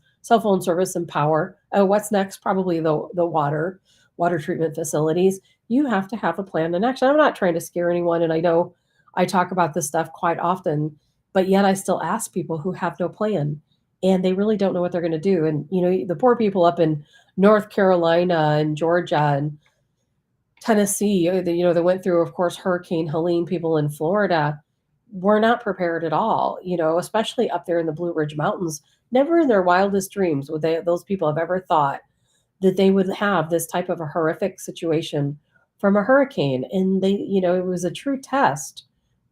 and power. What's next? Probably the water treatment facilities. You have to have a plan in action. I'm not trying to scare anyone, and I know I talk about this stuff quite often, but yet I still ask people who have no plan, and they really don't know what they're going to do. And the poor people up in North Carolina and Georgia and Tennessee, that went through, of course, Hurricane Helene, people in Florida were not prepared at all, especially up there in the Blue Ridge Mountains. Never in their wildest dreams would those people have ever thought that they would have this type of a horrific situation from a hurricane. And it was a true test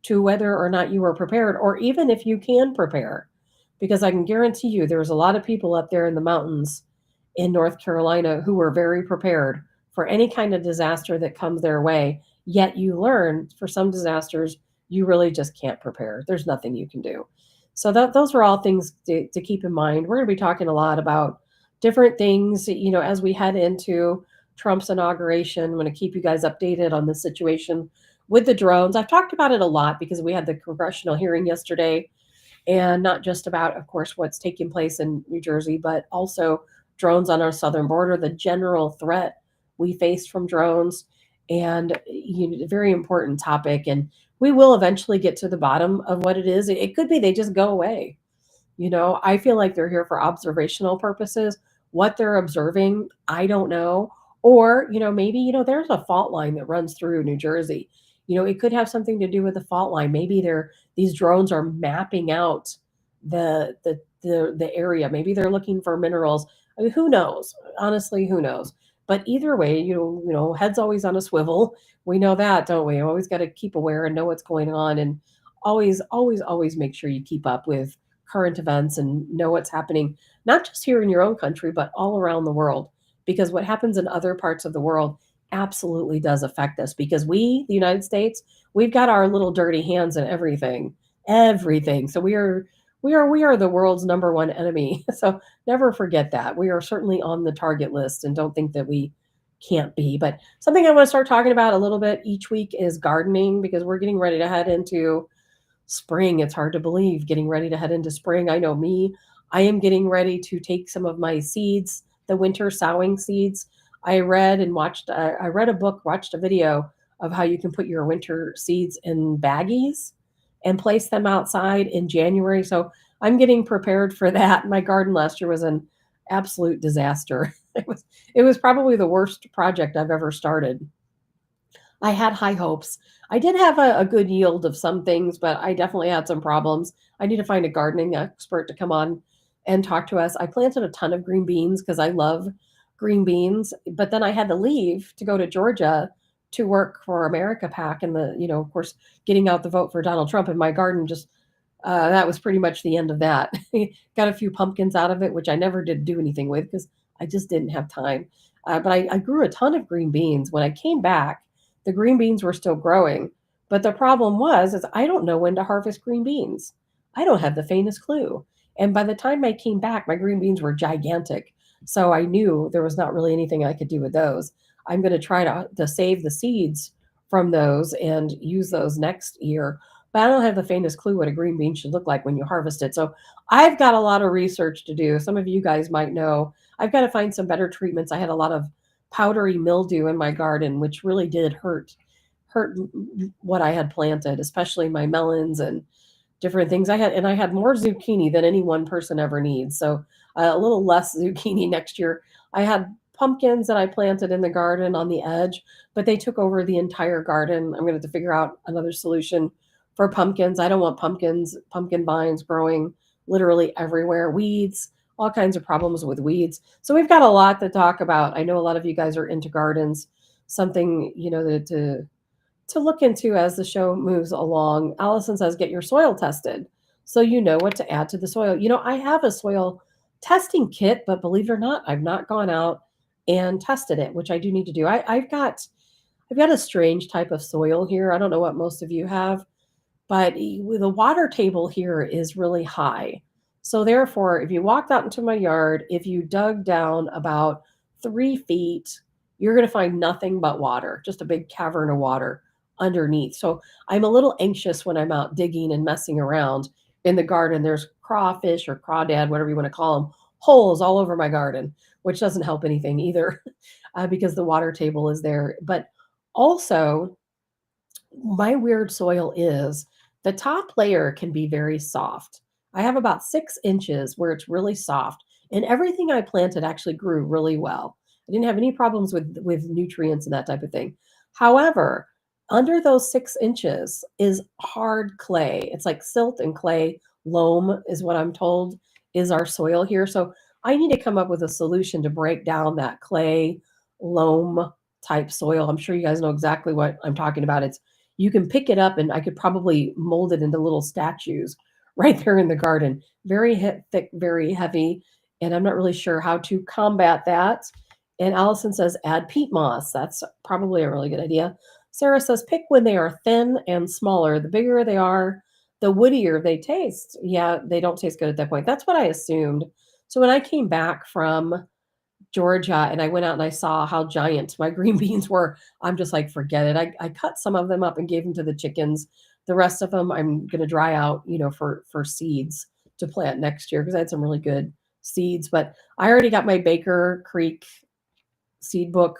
to whether or not you were prepared, or even if you can prepare. Because I can guarantee you there was a lot of people up there in the mountains in North Carolina who were very prepared for any kind of disaster that comes their way. Yet you learn for some disasters, you really just can't prepare. There's nothing you can do. So those are all things to keep in mind. We're going to be talking a lot about different things, as we head into Trump's inauguration. I'm going to keep you guys updated on the situation with the drones. I've talked about it a lot because we had the congressional hearing yesterday, and not just about, of course, what's taking place in New Jersey, but also drones on our southern border, the general threat we face from drones, and a very important topic. And we will eventually get to the bottom of what it is. It could be they just go away. I feel like they're here for observational purposes. What they're observing, I don't know. Or, maybe, there's a fault line that runs through New Jersey. It could have something to do with the fault line. Maybe these drones are mapping out the area. Maybe they're looking for minerals. I mean, who knows? Honestly, who knows? But either way, head's always on a swivel. We know that, don't we? Always got to keep aware and know what's going on, and always, always, always make sure you keep up with current events and know what's happening, not just here in your own country, but all around the world. Because what happens in other parts of the world absolutely does affect us. Because we, the United States, we've got our little dirty hands in everything. So we are the world's number one enemy. So never forget that. We are certainly on the target list, and don't think that we can't be. But something I want to start talking about a little bit each week is gardening, because we're getting ready to head into spring. It's hard to believe, getting ready to head into spring. I know me. I am getting ready to take some of my seeds, the winter sowing seeds. I read a book, watched a video of how you can put your winter seeds in baggies and place them outside in January. So I'm getting prepared for that. My garden last year was an absolute disaster. It was probably the worst project I've ever started. I had high hopes. I did have a good yield of some things, but I definitely had some problems. I need to find a gardening expert to come on and talk to us. I planted a ton of green beans because I love green beans, but then I had to leave to go to Georgia to work for America PAC, and of course, getting out the vote for Donald Trump. And my garden just, that was pretty much the end of that. Got a few pumpkins out of it, which I never did do anything with because I just didn't have time. But I grew a ton of green beans. When I came back, the green beans were still growing. But the problem is I don't know when to harvest green beans. I don't have the faintest clue. And by the time I came back, my green beans were gigantic. So I knew there was not really anything I could do with those. I'm going to try to save the seeds from those and use those next year. But I don't have the faintest clue what a green bean should look like when you harvest it. So I've got a lot of research to do. Some of you guys might know. I've got to find some better treatments. I had a lot of powdery mildew in my garden, which really did hurt what I had planted, especially my melons and different things I had more zucchini than any one person ever needs. So a little less zucchini next year. I had pumpkins that I planted in the garden on the edge, but they took over the entire garden. I'm going to have to figure out another solution for pumpkins. I don't want pumpkin vines growing literally everywhere. Weeds, all kinds of problems with weeds. So we've got a lot to talk about. I know a lot of you guys are into gardens, something, to look into as the show moves along. Allison says, get your soil tested so you know what to add to the soil. I have a soil testing kit, but believe it or not, I've not gone out and tested it, which I do need to do. I've got a strange type of soil here. I don't know what most of you have, but the water table here is really high. So therefore, if you walked out into my yard, if you dug down about 3 feet, you're going to find nothing but water, just a big cavern of water underneath. So I'm a little anxious when I'm out digging and messing around in the garden. There's crawfish or crawdad, whatever you want to call them, holes all over my garden, which doesn't help anything either because the water table is there. But also, my weird soil is the top layer can be very soft. I have about 6 inches where it's really soft, and everything I planted actually grew really well. I didn't have any problems with nutrients and that type of thing. However, under those 6 inches is hard clay. It's like silt and clay. Loam is what I'm told is our soil here. So I need to come up with a solution to break down that clay, loam type soil. I'm sure you guys know exactly what I'm talking about. It's you can pick it up and I could probably mold it into little statues right there in the garden. Very thick, very heavy, and I'm not really sure how to combat that. And Allison says add peat moss. That's probably a really good idea. Sarah says pick when they are thin and smaller. The bigger they are, the woodier they taste. Yeah, they don't taste good at that point. That's what I assumed. So when I came back from Georgia and I went out and I saw how giant my green beans were, I'm just like, forget it. I cut some of them up and gave them to the chickens. The rest of them I'm going to dry out, for seeds to plant next year because I had some really good seeds. But I already got my Baker Creek seed book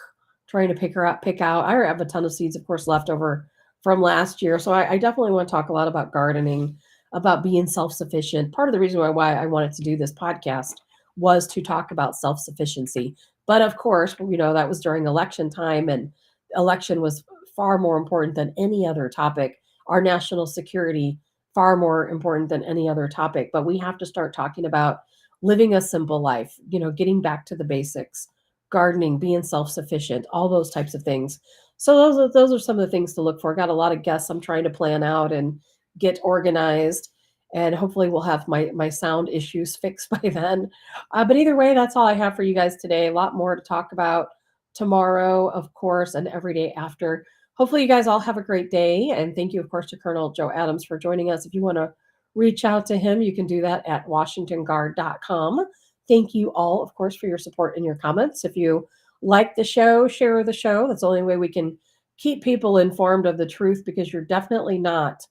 trying to pick out. I have a ton of seeds, of course, left over from last year. So I definitely want to talk a lot about gardening, about being self-sufficient. Part of the reason why I wanted to do this podcast was to talk about self-sufficiency. But of course, that was during election time, and election was far more important than any other topic. Our national security, far more important than any other topic. But we have to start talking about living a simple life, getting back to the basics, gardening, being self-sufficient, all those types of things. So those are some of the things to look for. Got a lot of guests I'm trying to plan out and get organized, and hopefully we'll have my sound issues fixed by then. But either way, that's all I have for you guys today. A lot more to talk about tomorrow, of course, and every day after. Hopefully you guys all have a great day, and thank you, of course, to Colonel Joe Adams for joining us. If you want to reach out to him, you can do that at washingtonguard.com. Thank you all, of course, for your support and your comments. If you like the show, share the show. That's the only way we can keep people informed of the truth, because you're definitely not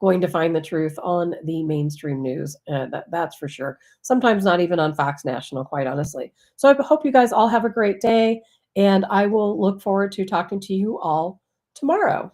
going to find the truth on the mainstream news. That's for sure. Sometimes not even on Fox National, quite honestly. So I hope you guys all have a great day, and I will look forward to talking to you all tomorrow.